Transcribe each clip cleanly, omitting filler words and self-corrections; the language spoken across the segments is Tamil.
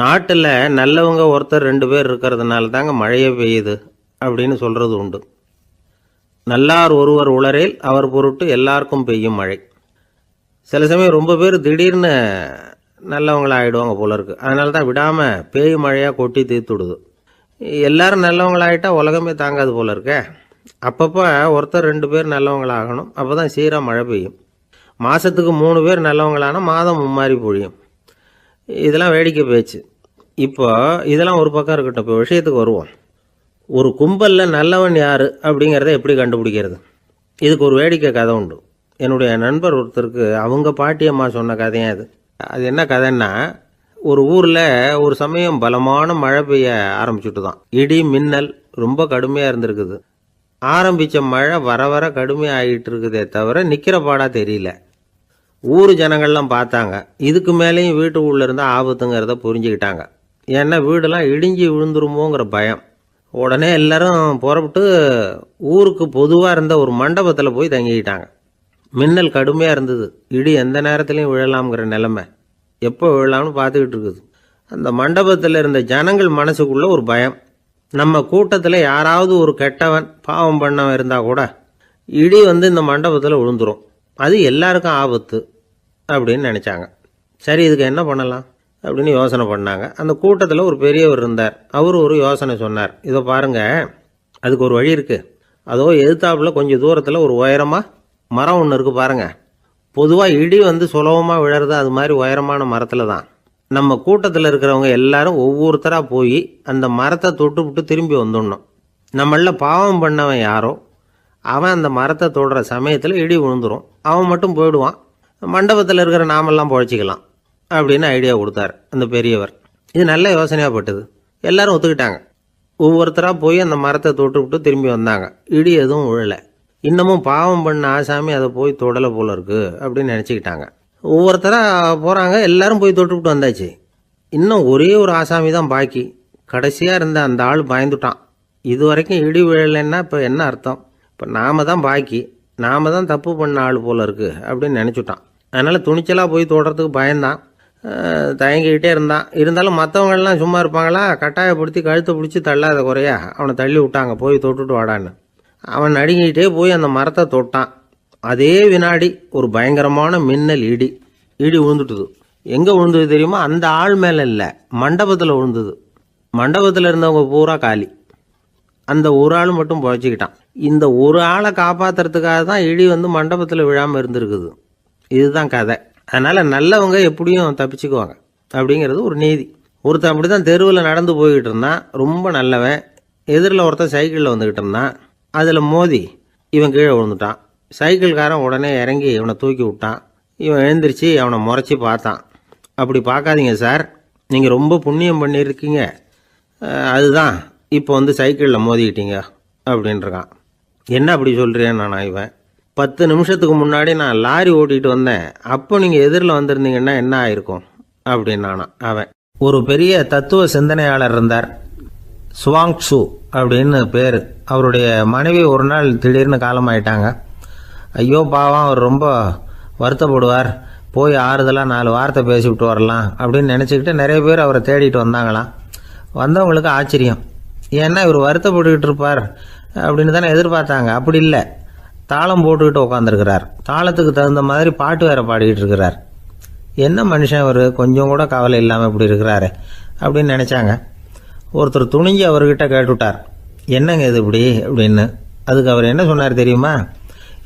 நாட்டில் நல்லவங்க ஒருத்தர் 2 பேர் இருக்கிறதுனால தாங்க மழையே பெய்யுது அப்படின்னு சொல்கிறது உண்டு. நல்லார் ஒருவர் உளரேல் அவர் பொருட்டு எல்லாருக்கும் பெய்யும் மழை. சில சமயம் ரொம்ப பேர் திடீர்னு நல்லவங்களாகிடுவாங்க போல இருக்குது. அதனால தான் விடாமல் பேய் மழையாக கொட்டி தீர்த்துடுது. எல்லாரும் நல்லவங்களாகிட்டா உலகமே தாங்காது போல இருக்க. அப்பப்போ ஒருத்தர் 2 பேர் நல்லவங்களாகணும். அப்போ தான் சீராக மழை பெய்யும். மாதத்துக்கு 3 பேர் நல்லவங்களானா மாதம் மும்மாரி பொழியும். இதெல்லாம் வேடிக்கை பேச்சு. இப்போ இதெல்லாம் ஒரு பக்கம் இருக்கட்டும். இப்போ விஷயத்துக்கு வருவோம். ஒரு கும்பலில் நல்லவன் யார் அப்படிங்கிறத எப்படி கண்டுபிடிக்கிறது? இதுக்கு ஒரு வேடிக்கை கதை உண்டு. என்னுடைய நண்பர் ஒருத்தருக்கு அவங்க பாட்டியம்மா சொன்ன கதையாக அது. அது என்ன கதைன்னா, ஒரு ஊரில் ஒரு சமயம் பலமான மழை பெய்ய ஆரம்பிச்சுட்டு தான். இடி மின்னல் ரொம்ப கடுமையாக இருந்திருக்குது. ஆரம்பித்த மழை வர வர கடுமையாக ஆகிட்டு இருக்குதே தவிர நிற்கிற பாடாக தெரியல. ஊர் ஜனங்கள்லாம் பார்த்தாங்க. இதுக்கு மேலேயும் வீட்டு உள்ளே இருந்தால் ஆபத்துங்கிறத புரிஞ்சுக்கிட்டாங்க. ஏன்னா வீடெல்லாம் இடிஞ்சி விழுந்துருமோங்கிற பயம். உடனே எல்லாரும் புறப்பட்டு ஊருக்கு பொதுவாக இருந்த ஒரு மண்டபத்தில் போய் தங்கிக்கிட்டாங்க. மின்னல் கடுமையாக இருந்தது. இடி எந்த நேரத்துலையும் விழலாம்ங்கிற நிலைமை. எப்போ விழலாம்னு பார்த்துக்கிட்டு இருக்குது. அந்த மண்டபத்தில் இருந்த ஜனங்கள் மனசுக்குள்ளே ஒரு பயம். நம்ம கூட்டத்தில் யாராவது ஒரு கெட்டவன் பாவம் பண்ணவன் இருந்தால் கூட இடி இந்த மண்டபத்தில் விழுந்துரும். அது எல்லாருக்கும் ஆபத்து அப்படின்னு நினச்சாங்க. சரி, இதுக்கு என்ன பண்ணலாம் அப்படின்னு யோசனை பண்ணாங்க. அந்த கூட்டத்தில் ஒரு பெரியவர் இருந்தார். அவர் ஒரு யோசனை சொன்னார். இதை பாருங்கள், அதுக்கு ஒரு வழி இருக்குது. அதோ எதிர்த்தாப்பில் கொஞ்சம் தூரத்தில் ஒரு உயரமாக மரம் ஒன்று இருக்குது பாருங்கள். பொதுவாக இடி சுலபமாக விழறது அது மாதிரி உயரமான மரத்தில் தான். நம்ம கூட்டத்தில் இருக்கிறவங்க எல்லாரும் ஒவ்வொருத்தராக போய் அந்த மரத்தை தொட்டுவிட்டு திரும்பி வந்துடணும். நம்மள பாவம் பண்ணவன் யாரோ அவன் அந்த மரத்தை தொடுற சமயத்தில் இடி விழுந்துடும். அவன் மட்டும் போயிடுவான். மண்டபத்தில் இருக்கிற நாமெல்லாம் பொழைச்சிக்கலாம் அப்படின்னு ஐடியா கொடுத்தார் அந்த பெரியவர். இது நல்ல யோசனையாக பட்டது. எல்லாரும் ஒத்துக்கிட்டாங்க. ஒவ்வொருத்தராக போய் அந்த மரத்தை தொட்டுவிட்டு திரும்பி வந்தாங்க. இடி எதுவும் விழலை. இன்னமும் பாவம் பண்ண ஆசாமி அதை போய் தொடலை போல இருக்கு அப்படின்னு நினச்சிக்கிட்டாங்க. ஒவ்வொருத்தராக போகிறாங்க. எல்லாரும் போய் தொட்டுவிட்டு வந்தாச்சு. இன்னும் ஒரே ஒரு ஆசாமி தான் பாக்கி. கடைசியாக இருந்த அந்த ஆள் பயந்துட்டான். இது வரைக்கும் இடி விழலைன்னா இப்போ என்ன அர்த்தம்? இப்போ நாம தான் பாக்கி, நாம தான் தப்பு பண்ண ஆள் போல இருக்கு அப்படின்னு நினச்சிட்டான். அதனால் துணிச்சலாக போய் தொடுறதுக்கு பயந்தான். தயங்கிக்கிட்டே இருந்தான். இருந்தாலும் மற்றவங்கள்லாம் சும்மா இருப்பாங்களா? கட்டாயப்படுத்தி கழுத்தை பிடிச்சி தள்ளாத குறையா அவனை தள்ளி விட்டாங்க. போய் தொட்டுட்டு வாடான்னு. அவன் நடுங்கிட்டே போய் அந்த மரத்தை தொட்டான். அதே வினாடி ஒரு பயங்கரமான மின்னல் இடி விழுந்துட்டுது. எங்கே விழுந்தது தெரியுமா? அந்த ஆள் மேலே இல்லை, மண்டபத்தில் விழுந்தது. மண்டபத்தில் இருந்தவங்க பூரா காலி. அந்த ஒரு ஆள் மட்டும் பொழைச்சிக்கிட்டான். இந்த ஒரு ஆளை காப்பாற்றுறதுக்காக தான் இடி மண்டபத்தில் விழாமல் இருந்திருக்குது. இதுதான் கதை. அதனால் நல்லவங்க எப்படியும் தப்பிச்சுக்குவாங்க அப்படிங்கிறது ஒரு நீதி. ஒருத்தன் அப்படி தான் தெருவில் நடந்து போய்கிட்டு இருந்தான். ரொம்ப நல்லவன். எதிரில் ஒருத்தன் சைக்கிளில் வந்துக்கிட்டு இருந்தான். அதில் மோதி இவன் கீழே விழுந்துட்டான். சைக்கிள்காரன் உடனே இறங்கி இவனை தூக்கி விட்டான். இவன் எழுந்திரிச்சு அவனை முறைச்சி பார்த்தான். அப்படி பார்க்காதீங்க சார், நீங்கள் ரொம்ப புண்ணியம் பண்ணியிருக்கீங்க, அதுதான் இப்போ சைக்கிளில் மோதிக்கிட்டீங்க அப்படின்றான். என்ன அப்படி சொல்கிறேன் நான்? இவன் 10 நிமிஷத்துக்கு முன்னாடி நான் லாரி ஓட்டிகிட்டு வந்தேன், அப்போ நீங்கள் எதிரில் வந்திருந்தீங்கன்னா என்ன ஆயிருக்கும் அப்படின்னானா அவன். ஒரு பெரிய தத்துவ சிந்தனையாளர் இருந்தார், சுவாங்சு அப்படின்னு பேர். அவருடைய மனைவி ஒரு நாள் திடீர்னு காலமாயிட்டாங்க. ஐயோ பாவம், அவர் ரொம்ப வருத்தப்படுவார், போய் ஆறுதலாக 4 வார்த்தை பேசிவிட்டு வரலாம் அப்படின்னு நினச்சிக்கிட்டு நிறைய பேர் அவரை தேடிட்டு வந்தாங்களாம். வந்தவங்களுக்கு ஆச்சரியம். ஏன்னா இவர் வருத்தப்பட்டுக்கிட்டு இருப்பார் அப்படின்னு தானே எதிர்பார்த்தாங்க. அப்படி இல்லை, தாளம் போட்டுக்கிட்டு உட்காந்துருக்கிறார். தாளத்துக்கு தகுந்த மாதிரி பாட்டு வேற பாடிக்கிட்டு இருக்கிறார். என்ன மனுஷன் அவர், கொஞ்சம் கூட கவலை இல்லாமல் இப்படி இருக்கிறாரு அப்படின்னு நினச்சாங்க. ஒருத்தர் துணிஞ்சு அவர்கிட்ட கேட்டுவிட்டார், என்னங்க இது இப்படி அப்படின்னு. அதுக்கு அவர் என்ன சொன்னார் தெரியுமா?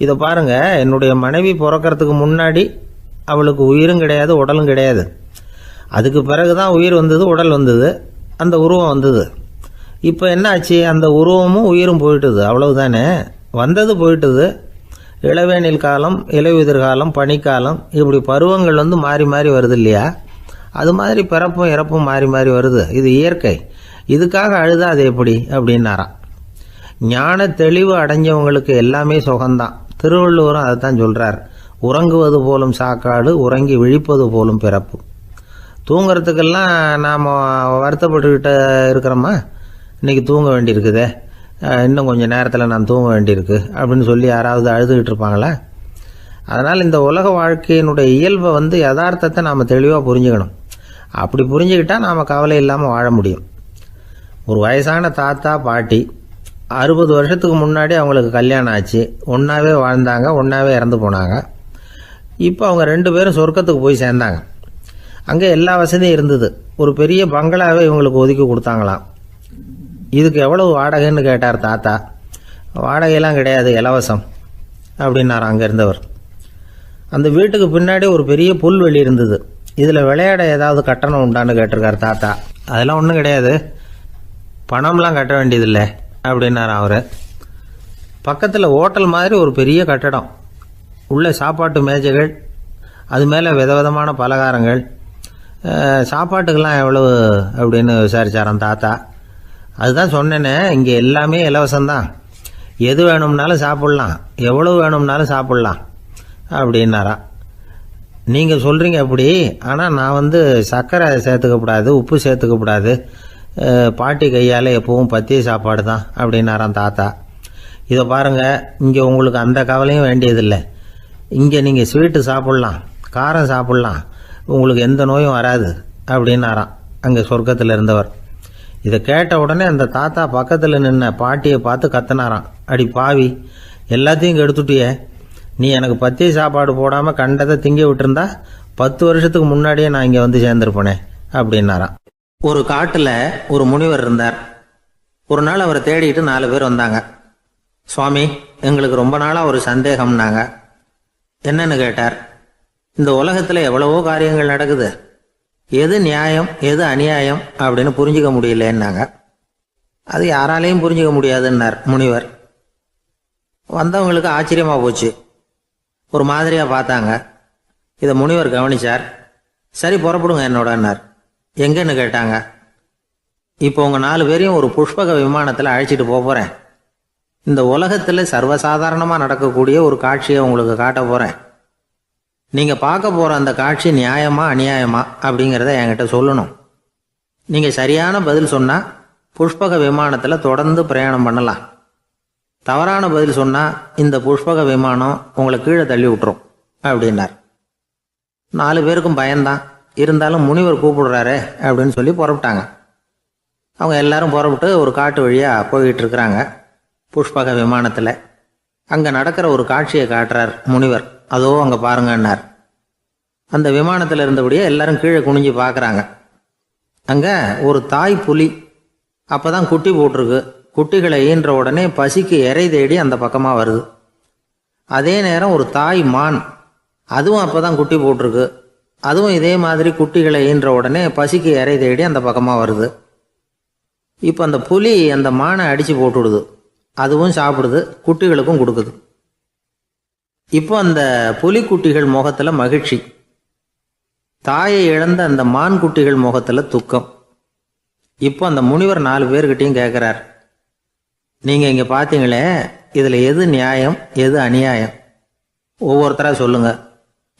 இதை பாருங்க, என்னுடைய மனைவி பிறக்கிறதுக்கு முன்னாடி அவளுக்கு உயிரும் கிடையாது, உடலும் கிடையாது. அதுக்கு பிறகு தான் உயிர் வந்தது, உடல் வந்தது, அந்த உருவம் வந்தது. இப்போ என்ன ஆச்சு? அந்த உருவமும் உயிரும் போயிட்டுது, அவ்வளவுதானே. வந்தது போயிட்டுது. இளவேனில் காலம், இலையுதிர் காலம், பனிக்காலம், இப்படி பருவங்கள் மாறி மாறி வருது இல்லையா? அது மாதிரி பிறப்பும் இறப்பும் மாறி மாறி வருது. இது இயற்கை. இதுக்காக அழுதா அது எப்படி அப்படின்னாராம். ஞான தெளிவு அடைஞ்சவங்களுக்கு எல்லாமே சுகம்தான். திருவள்ளுவரும் அதை தான் சொல்கிறார். உறங்குவது போலும் சாக்காடு, உறங்கி விழிப்பது போலும் பிறப்பு. தூங்கிறதுக்கெல்லாம் நாம் வருத்தப்பட்டுக்கிட்ட இருக்கிறோமா? இன்றைக்கி தூங்க வேண்டியிருக்குதே, இன்னும் கொஞ்சம் நேரத்தில் நான் தூங்க வேண்டியிருக்கு அப்படின்னு சொல்லி யாராவது அழுதுகிட்டு இருப்பாங்களா? அதனால் இந்த உலக வாழ்க்கையினுடைய இயல்பை யதார்த்தத்தை நாம் தெளிவாக புரிஞ்சுக்கணும். அப்படி புரிஞ்சுக்கிட்டால் நாம் கவலை இல்லாமல் வாழ முடியும். ஒரு வயசான தாத்தா பாட்டி 60 வருஷத்துக்கு முன்னாடி அவங்களுக்கு கல்யாணம் ஆச்சு, ஒன்றாவே வாழ்ந்தாங்க, ஒன்றாவே இறந்து போனாங்க. இப்போ அவங்க 2 பேரும் சொர்க்கத்துக்கு போய் சேர்ந்தாங்க. அங்கே எல்லா வசதியும் இருந்தது. ஒரு பெரிய பங்களாவே இவங்களுக்கு ஒதுக்கி கொடுத்தாங்களாம். இதுக்கு எவ்வளவு வாடகைன்னு கேட்டார் தாத்தா. வாடகையெல்லாம் கிடையாது, இலவசம் அப்படின்னார் அங்கே இருந்தவர். அந்த வீட்டுக்கு பின்னாடி ஒரு பெரிய புல்வெளி இருந்தது. இதில் விளையாட ஏதாவது கட்டணம் உண்டான்னு கேட்டிருக்கார் தாத்தா. அதெல்லாம் ஒன்றும் கிடையாது, பணம்லாம் கட்ட வேண்டியதில்லை அப்படின்னார் அவர். பக்கத்தில் ஹோட்டல் மாதிரி ஒரு பெரிய கட்டடம், உள்ள சாப்பாட்டு மேஜைகள், அது மேலே விதவிதமான பலகாரங்கள். சாப்பாட்டுக்கெல்லாம் எவ்வளவு அப்படின்னு விசாரிச்சாராம் தாத்தா. அதுதான் சொன்னேனே, இங்கே எல்லாமே இலவசம்தான், எது வேணும்னாலும் சாப்பிட்லாம், எவ்வளவு வேணும்னாலும் சாப்பிட்லாம் அப்படின்னாரா. நீங்கள் சொல்கிறீங்க அப்படி, ஆனால் நான் சர்க்கரை சேர்த்துக்கக்கூடாது, உப்பு சேர்த்துக்கக்கூடாது, பாட்டி கையால் எப்பவும் பத்திய சாப்பாடு தான் அப்படின்னாராம் தாத்தா. இதை பாருங்கள், இங்கே உங்களுக்கு அந்த கவலையும் வேண்டியதில்லை. இங்கே நீங்கள் ஸ்வீட்டு சாப்பிட்லாம், காரம் சாப்பிட்லாம், உங்களுக்கு எந்த நோயும் வராது அப்படின்னாராம் அங்கே சொர்க்கத்தில் இருந்தவர். இதை கேட்ட உடனே அந்த தாத்தா பக்கத்தில் நின்ன பாட்டியை பார்த்து கத்தினாராம். அடி பாவி, எல்லாத்தையும் கெடுத்துட்டியே, நீ எனக்கு பத்திய சாப்பாடு போடாமல் கண்டதை திங்க விட்டுருந்தா 10 வருஷத்துக்கு முன்னாடியே நான் இங்கே சேர்ந்துருப்பேனே அப்படின்னாராம். ஒரு காட்டில் ஒரு முனிவர் இருந்தார். ஒரு நாள் அவரை தேடிட்டு 4 பேர் வந்தாங்க. சுவாமி, எங்களுக்கு ரொம்ப நாளாக ஒரு சந்தேகம்னாங்க. என்னன்னு கேட்டார். இந்த உலகத்தில் எவ்வளவோ காரியங்கள் நடக்குது, எது நியாயம் எது அநியாயம் அப்படின்னு புரிஞ்சிக்க முடியலன்னாங்க. அது யாராலையும் புரிஞ்சிக்க முடியாதுன்னார் முனிவர். வந்தவங்களுக்கு ஆச்சரியமாக போச்சு, ஒரு மாதிரியாக பார்த்தாங்க. இதை முனிவர் கவனிச்சார். சரி புறப்படுங்க என்னோடன்னார். எங்கன்னு கேட்டாங்க. இப்போ உங்கள் 4 பேரையும் ஒரு புஷ்பக விமானத்தில் அழைச்சிட்டு போகிறேன். இந்த உலகத்தில் சர்வசாதாரணமாக நடக்கக்கூடிய ஒரு காட்சியை உங்களுக்கு காட்ட போகிறேன். நீங்கள் பார்க்க போகிற அந்த காட்சி நியாயமா அநியாயமா அப்படிங்கிறத என்கிட்ட சொல்லணும். நீங்கள் சரியான பதில் சொன்னால் புஷ்பக விமானத்தில் தொடர்ந்து பிரயாணம் பண்ணலாம். தவறான பதில் சொன்னால் இந்த புஷ்பக விமானம் உங்களை கீழே தள்ளி விட்டுரும் அப்படின்னார். 4 பேருக்கும் பயம்தான், இருந்தாலும் முனிவர் கூப்பிடுறாரு அப்படின்னு சொல்லி புறப்பட்டாங்க. அவங்க எல்லாரும் புறப்பட்டு ஒரு காட்டு வழியாக போய்கிட்டு இருக்கிறாங்க புஷ்பக விமானத்தில். அங்கே நடக்கிற ஒரு காட்சியை காட்டுறார் முனிவர். அதோ அங்கே பாருங்கன்னார். அந்த விமானத்தில் இருந்தபடியே எல்லாரும் கீழே குனிஞ்சு பார்க்குறாங்க. அங்கே ஒரு தாய் புலி அப்போ தான் குட்டி போட்டிருக்கு. குட்டிகளை ஈன்ற உடனே பசிக்கு இறை தேடி அந்த பக்கமாக வருது. அதே நேரம் ஒரு தாய் மான், அதுவும் அப்போ தான் குட்டி போட்டிருக்கு. அதுவும் இதே மாதிரி குட்டிகளை ஈன்ற உடனே பசிக்கு இறை தேடி அந்த பக்கமாக வருது. இப்போ அந்த புலி அந்த மானை அடித்து போட்டுவிடுது, அதுவும் சாப்பிடுது, குட்டிகளுக்கும் கொடுக்குது. இப்போ அந்த புலிக்குட்டிகள் முகத்தில் மகிழ்ச்சி, தாயை இழந்த அந்த மான் குட்டிகள் முகத்தில் துக்கம். இப்போ அந்த முனிவர் 4 பேர்கிட்டையும் கேட்குறார், நீங்கள் இங்கே பார்த்தீங்களே, இதில் எது நியாயம் எது அநியாயம் ஒவ்வொருத்தராக சொல்லுங்கள்.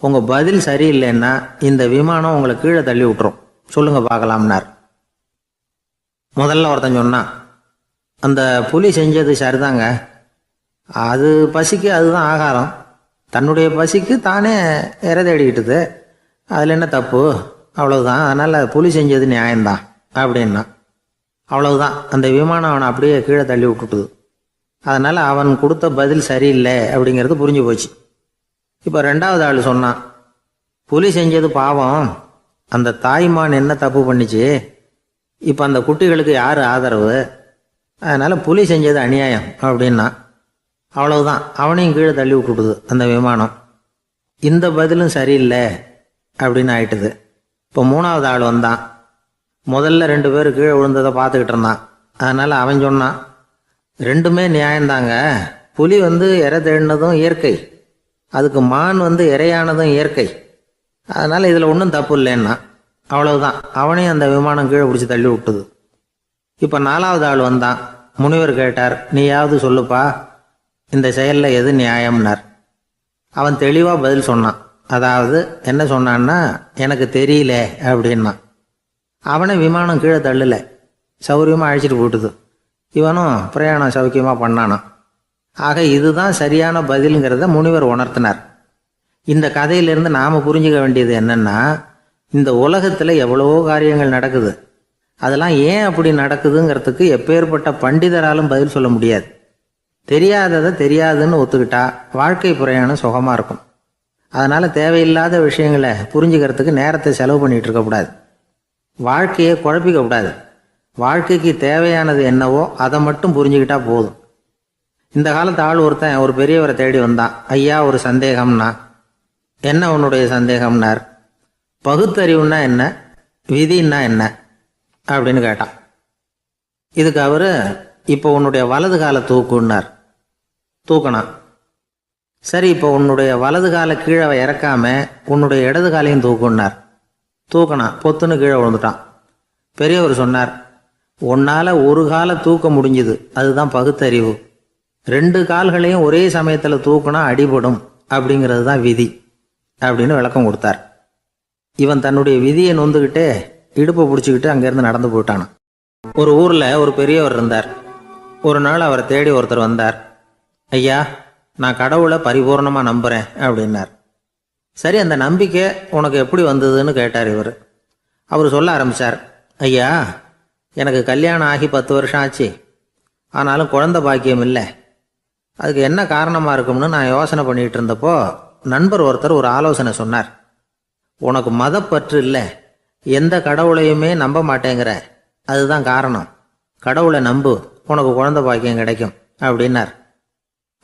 உங்கள் பதில் சரியில்லைன்னா இந்த விமானம் உங்களை கீழே தள்ளி விட்டுரும், சொல்லுங்கள் பார்க்கலாம்னார். முதல்ல ஒருத்தன் சொன்னான், அந்த புலி செஞ்சது சரிதாங்க, அது பசிக்கு அதுதான் ஆகாரம், தன்னுடைய பசிக்கு தானே இறை தேடிக்கிட்டுது, அதில் என்ன தப்பு, அவ்வளவுதான், அதனால் புலி செஞ்சது நியாயம்தான் அப்படின்னா. அவ்வளவுதான், அந்த விமானம் அவனை அப்படியே கீழே தள்ளி விட்டுட்டுது. அதனால் அவன் கொடுத்த பதில் சரியில்லை அப்படிங்கிறது புரிஞ்சு போச்சு. இப்போ 2வது ஆள் சொன்னான், புலி செஞ்சது பாவம், அந்த தாய்மான் என்ன தப்பு பண்ணிச்சு, இப்போ அந்த குட்டிகளுக்கு யார் ஆதரவு, அதனால் புலி செஞ்சது அநியாயம் அப்படின்னா. அவ்வளவுதான், அவனையும் கீழே தள்ளி விட்டுடுது அந்த விமானம். இந்த பதிலும் சரியில்லை அப்படின்னு ஆயிட்டுது. இப்போ 3வது ஆள் வந்தான். முதல்ல 2 பேர் கீழே விழுந்ததை பார்த்துக்கிட்டு இருந்தான். அதனால் அவன் சொன்னான், ரெண்டுமே நியாயந்தாங்க, புலி இறை தேடினதும் இயற்கை, அதுக்கு மான் இறையானதும் இயற்கை, அதனால் இதில் ஒன்றும் தப்பு இல்லைன்னா. அவ்வளவுதான், அவனையும் அந்த விமானம் கீழே பிடிச்சி தள்ளி விட்டுது. இப்போ 4வது ஆள் வந்தான். முனிவர் கேட்டார், நீயாவது சொல்லுப்பா, இந்த செயலில் எது நியாயம்னார். அவன் தெளிவாக பதில் சொன்னான். அதாவது என்ன சொன்னான்னா, எனக்கு தெரியல அப்படின்னா. அவனை விமானம் கீழே தள்ளலை, சௌரியமாக அழைச்சிட்டு போட்டுது. இவனும் பிரயாணம் சௌக்கியமாக பண்ணானான். ஆக இதுதான் சரியான பதிலுங்கிறத முனிவர் உணர்த்தினார். இந்த கதையிலிருந்து நாம் புரிஞ்சுக்க வேண்டியது என்னென்னா, இந்த உலகத்தில் எவ்வளவோ காரியங்கள் நடக்குது. அதெல்லாம் ஏன் அப்படி நடக்குதுங்கிறதுக்கு எப்பேற்பட்ட பண்டிதராலும் பதில் சொல்ல முடியாது. தெரியாததை தெரியாதுன்னு ஒத்துக்கிட்டா வாழ்க்கை பிரயாணம் சுகமாக இருக்கும். அதனால் தேவையில்லாத விஷயங்களை புரிஞ்சுக்கிறதுக்கு நேரத்தை செலவு பண்ணிகிட்டு இருக்கக்கூடாது. வாழ்க்கையை குழப்பிக்க கூடாது. வாழ்க்கைக்கு தேவையானது என்னவோ அதை மட்டும் புரிஞ்சுக்கிட்டா போதும். இந்த காலத்து ஆள் ஒருத்தன் ஒரு பெரியவரை தேடி வந்தான். ஐயா, ஒரு சந்தேகம்னா. என்ன உன்னுடைய சந்தேகம்னார். பகுத்தறிவுன்னா என்ன, விதின்னா என்ன அப்படின்னு கேட்டான். இதுக்கு அவர், இப்போ உன்னுடைய வலது காலை தூக்குன்னார். தூக்கினான். சரி, இப்போ உன்னுடைய வலது காலை கீழே இறக்காம உன்னுடைய இடது காலையும் தூக்குன்னார். தூக்கினான். பொத்துன்னு கீழே விழுந்துட்டான். பெரியவர் சொன்னார், உன்னால் ஒரு காலை தூக்க முடிஞ்சுது, அதுதான் பகுத்தறிவு. 2 கால்களையும் ஒரே சமயத்தில் தூக்குனா அடிபடும், அப்படிங்கிறது தான் விதி அப்படின்னு விளக்கம் கொடுத்தார். இவன் தன்னுடைய விதியை நொந்துக்கிட்டே இடுப்பை பிடிச்சிக்கிட்டு அங்கேருந்து நடந்து போயிட்டானான். ஒரு ஊரில் ஒரு பெரியவர் இருந்தார். ஒரு நாள் அவரை தேடி ஒருத்தர் வந்தார். ஐயா, நான் கடவுளை பரிபூர்ணமாக நம்புகிறேன் அப்படின்னார். சரி, அந்த நம்பிக்கை உனக்கு எப்படி வந்ததுன்னு கேட்டார் இவர். அவர் சொல்ல ஆரம்பித்தார். ஐயா, எனக்கு கல்யாணம் ஆகி 10 வருஷம் ஆச்சு. ஆனாலும் குழந்தை பாக்கியம் இல்லை. அதுக்கு என்ன காரணமாக இருக்கும்னு நான் யோசனை பண்ணிகிட்டு இருந்தப்போ நண்பர் ஒருத்தர் ஒரு ஆலோசனை சொன்னார். உனக்கு மதப்பற்று இல்லை, எந்த கடவுளையுமே நம்ப மாட்டேங்கிற, அதுதான் காரணம். கடவுளை நம்பு, உனக்கு குழந்தை பாக்கியம் கிடைக்கும் அப்படின்னார்.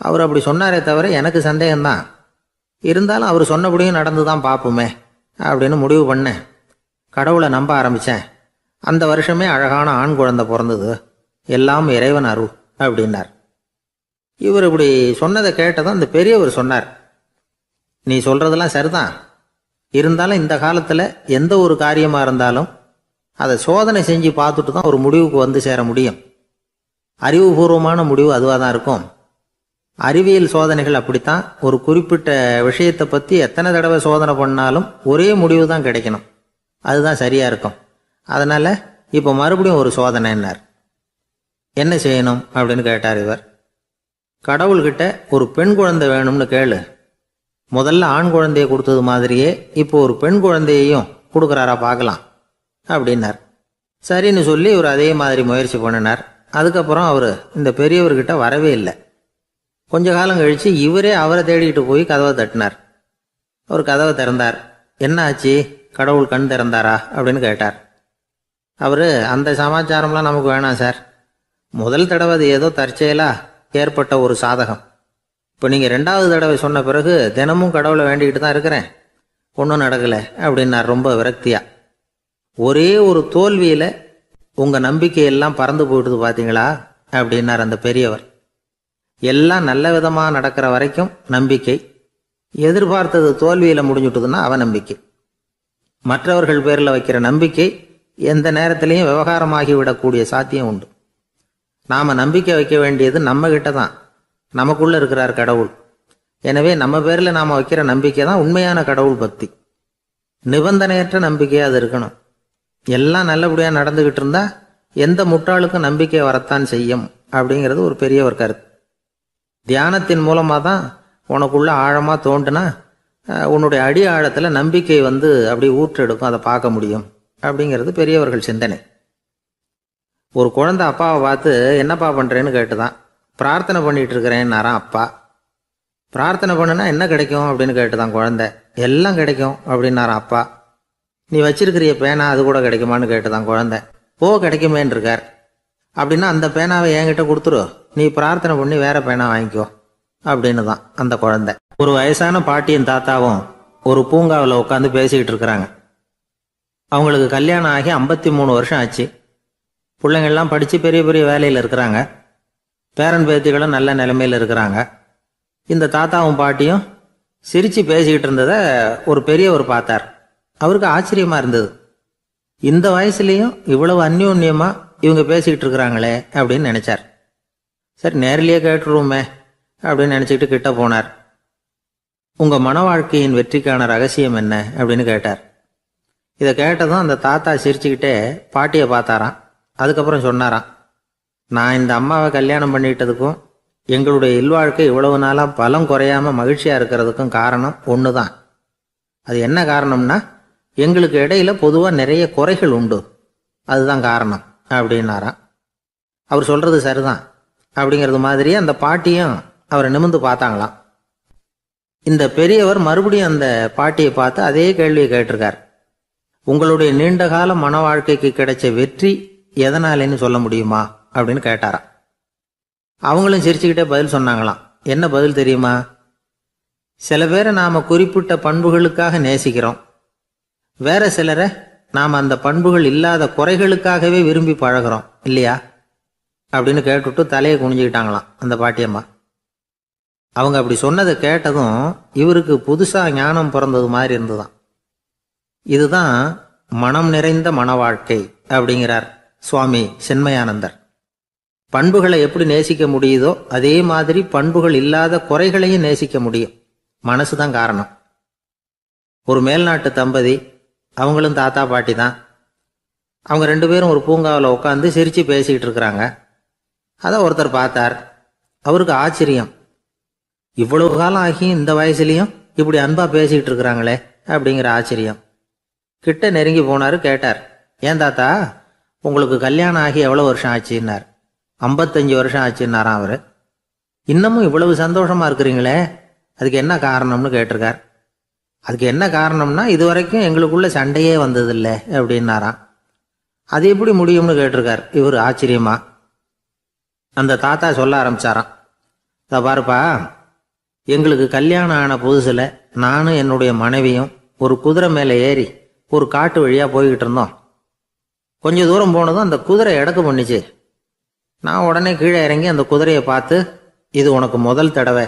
அவர் அப்படி சொன்னாரே தவிர எனக்கு சந்தேகம்தான். இருந்தாலும் அவர் சொன்னபடியும் நடந்து தான் பார்ப்போமே அப்படின்னு முடிவு பண்ணேன். கடவுளை நம்ப ஆரம்பித்தேன். அந்த வருஷமே அழகான ஆண் குழந்தை பிறந்தது. எல்லாம் இறைவன் அருள் அப்படின்னார். இவர் இப்படி சொன்னதை கேட்டதும் அந்த பெரியவர் சொன்னார், நீ சொல்கிறதெல்லாம் சரிதான். இருந்தாலும் இந்த காலத்தில் எந்த ஒரு காரியமாக இருந்தாலும் அதை சோதனை செஞ்சு பார்த்துட்டு தான் ஒரு முடிவுக்கு வந்து சேர முடியும். அறிவுபூர்வமான முடிவு அதுவாக தான் இருக்கும். அறிவியல் சோதனைகள் அப்படித்தான். ஒரு குறிப்பிட்ட விஷயத்தை பற்றி எத்தனை தடவை சோதனை பண்ணாலும் ஒரே முடிவு தான் கிடைக்கணும். அதுதான் சரியாக இருக்கும். அதனால் இப்போ மறுபடியும் ஒரு சோதனைன்னார். என்ன செய்யணும் அப்படின்னு கேட்டார் இவர். கடவுள்கிட்ட ஒரு பெண் குழந்தை வேணும்னு கேளு. முதல்ல ஆண் குழந்தையை கொடுத்தது மாதிரியே இப்போ ஒரு பெண் குழந்தையையும் கொடுக்குறாரா பார்க்கலாம் அப்படின்னார். சரின்னு சொல்லி இவர் அதே மாதிரி முயற்சி பண்ணினார். அதுக்கப்புறம் அவர் இந்த பெரியவர்கிட்ட வரவே இல்லை. கொஞ்ச காலம் கழித்து இவரே அவரை தேடிக்கிட்டு போய் கதவை தட்டினார். அவர் கதவை திறந்தார். என்ன ஆச்சு, கடவுள் கண் திறந்தாரா அப்படின்னு கேட்டார். அவர், அந்த சமாச்சாரம்லாம் நமக்கு வேணாம் சார். முதல் தடவை அது ஏதோ தற்செயலாக ஏற்பட்ட ஒரு சாதகம். இப்போ நீங்கள் 2வது தடவை சொன்ன பிறகு தினமும் கடவுளை வேண்டிக்கிட்டு தான் இருக்கிறேன், ஒன்றும் நடக்கலை அப்படின்னார் ரொம்ப விரக்தியாக. ஒரே ஒரு தோல்வியில் உங்கள் நம்பிக்கையெல்லாம் பறந்து போயிடுது பார்த்தீங்களா அப்படின்னார் அந்த பெரியவர். எல்லாம் நல்ல விதமாக நடக்கிற வரைக்கும் நம்பிக்கை, எதிர்பார்த்தது தோல்வியில் முடிஞ்சுட்டுதுன்னா அவநம்பிக்கை. மற்றவர்கள் பேரில் வைக்கிற நம்பிக்கை எந்த நேரத்திலையும் விவகாரமாகி விடக்கூடிய சாத்தியம் உண்டு. நாம் நம்பிக்கை வைக்க வேண்டியது நம்மகிட்ட தான். நமக்குள்ளே இருக்கிறார் கடவுள். எனவே நம்ம பேரில் நாம் வைக்கிற நம்பிக்கை தான் உண்மையான கடவுள் பக்தி. நிபந்தனையற்ற நம்பிக்கையாக அது இருக்கணும். எல்லாம் நல்லபடியாக நடந்துக்கிட்டு இருந்தால் எந்த முட்டாளுக்கும் நம்பிக்கை வரத்தான் செய்யும் அப்படிங்கிறது ஒரு பெரியவர் கருத்து. தியானத்தின் மூலமாக தான் உனக்குள்ள ஆழமாக தோண்டுனா உன்னுடைய அடி ஆழத்தில் நம்பிக்கை வந்து அப்படி ஊற்றெடுக்கும், அதை பார்க்க முடியும் அப்படிங்கிறது பெரியவர்கள் சிந்தனை. ஒரு குழந்தை அப்பாவை பார்த்து என்னப்பா பண்ணுறேன்னு கேட்டுதான். பிரார்த்தனை பண்ணிகிட்டு இருக்கிறேன்னாராம் அப்பா. பிரார்த்தனை பண்ணுனா என்ன கிடைக்கும் அப்படின்னு கேட்டுதான் குழந்தை. எல்லாம் கிடைக்கும் அப்படின்னாராம் அப்பா. நீ வச்சிருக்கிறிய பேனா அது கூட கிடைக்குமான்னு கேட்டுதான் குழந்தை. கிடைக்குமேன்னு இருக்கார். அப்படின்னா அந்த பேனாவை என்கிட்ட கொடுத்துரு, நீ பிரார்த்தனை பண்ணி வேற பேனா வாங்கிக்கோ அப்படின்னு தான் அந்த குழந்தை. ஒரு வயசான பாட்டியின் தாத்தாவும் ஒரு பூங்காவில் உட்காந்து பேசிக்கிட்டு இருக்கிறாங்க. அவங்களுக்கு கல்யாணம் ஆகி 53 வருஷம் ஆச்சு. பிள்ளைங்கள்லாம் படித்து பெரிய பெரிய வேலையில் இருக்கிறாங்க. பேரன் பேத்திகளும் நல்ல நிலைமையில் இருக்கிறாங்க. இந்த தாத்தாவும் பாட்டியும் சிரித்து பேசிக்கிட்டு இருந்ததை ஒரு பெரியவர் பார்த்தார். அவருக்கு ஆச்சரியமாக இருந்தது. இந்த வயசுலேயும் இவ்வளவு அந்யோன்யமாக இவங்க பேசிக்கிட்டு இருக்கிறாங்களே அப்படின்னு நினச்சார். சரி, நேரிலேயே கேட்டுருவோமே அப்படின்னு நினச்சிக்கிட்டு கிட்ட போனார். உங்கள் மன வாழ்க்கையின் வெற்றிக்கான ரகசியம் என்ன அப்படின்னு கேட்டார். இதை கேட்டதும் அந்த தாத்தா சிரிச்சுக்கிட்டே பாட்டியை பார்த்தாராம். அதுக்கப்புறம் சொன்னாராம், நான் இந்த அம்மாவை கல்யாணம் பண்ணிக்கிட்டதுக்கும் எங்களுடைய இல்வாழ்க்கை இவ்வளவு நாளாக பலம் குறையாமல் மகிழ்ச்சியாக இருக்கிறதுக்கும் காரணம் ஒன்று தான். அது என்ன காரணம்னா, எங்களுக்கு இடையில பொதுவாக நிறைய குறைகள் உண்டு, அதுதான் காரணம் அப்படின்னாராம். அவர் சொல்றது சரிதான் அப்படிங்கிறது மாதிரியே அந்த பாட்டியும் அவரை நிமிர்ந்து பார்த்தாங்களாம். இந்த பெரியவர் மறுபடியும் அந்த பாட்டியை பார்த்து அதே கேள்வியை கேட்டிருக்கார். உங்களுடைய நீண்டகால மன வாழ்க்கைக்கு கிடைச்ச வெற்றி எதனாலேன்னு சொல்ல முடியுமா அப்படின்னு கேட்டாராம். அவங்களும் சிரிச்சுக்கிட்டே பதில் சொன்னாங்களாம். என்ன பதில் தெரியுமா? சில பேரை நாம குறிப்பிட்ட பண்புகளுக்காக நேசிக்கிறோம், வேற சிலரை நாம் அந்த பண்புகள் இல்லாத குறைகளுக்காகவே விரும்பி பழகிறோம் இல்லையா அப்படின்னு கேட்டுவிட்டு தலையை குனிஞ்சுக்கிட்டாங்களாம் அந்த பாட்டியம்மா. அவங்க அப்படி சொன்னதை கேட்டதும் இவருக்கு புதுசா ஞானம் பிறந்தது மாதிரி இருந்துதான். இதுதான் மனம் நிறைந்த மன வாழ்க்கை அப்படிங்கிறார் சுவாமி சின்மயானந்தர். பண்புகளை எப்படி நேசிக்க முடியுதோ அதே மாதிரி பண்புகள் இல்லாத குறைகளையும் நேசிக்க முடியும். மனசுதான் காரணம். ஒரு மேல்நாட்டு தம்பதி, அவங்களும் தாத்தா பாட்டி தான். அவங்க 2 பேரும் ஒரு பூங்காவில் உட்காந்து சிரிச்சு பேசிக்கிட்டு இருக்கிறாங்க. அதை ஒருத்தர் பார்த்தார். அவருக்கு ஆச்சரியம், இவ்வளவு காலம் ஆகி இந்த வயசுலயும் இப்படி அன்பா பேசிக்கிட்டு இருக்கிறாங்களே அப்படிங்கிற ஆச்சரியம். கிட்ட நெருங்கி போனாரு. கேட்டார், ஏன் தாத்தா உங்களுக்கு கல்யாணம் ஆகி எவ்வளவு வருஷம் ஆச்சுன்னார். 55 வருஷம் ஆச்சுன்னாராம் அவரு. இன்னமும் இவ்வளவு சந்தோஷமா இருக்கிறீங்களே, அதுக்கு என்ன காரணம்னு கேட்டிருக்கார். அதுக்கு என்ன காரணம்னா, இது வரைக்கும் எங்களுக்குள்ள சண்டையே வந்ததில்லை அப்படின்னாராம். அது எப்படி முடியும்னு கேட்டிருக்கார் இவர் ஆச்சரியமா. அந்த தாத்தா சொல்ல ஆரம்பிச்சாராம், பாருப்பா, எங்களுக்கு கல்யாணம் ஆன புதுசுல நானும் என்னுடைய மனைவியும் ஒரு குதிரை மேலே ஏறி ஒரு காட்டு வழியா போய்கிட்டு இருந்தோம். கொஞ்ச தூரம் போனதும் அந்த குதிரை எடக்கு பண்ணிச்சு. நான் உடனே கீழே இறங்கி அந்த குதிரையை பார்த்து, இது உனக்கு முதல் தடவை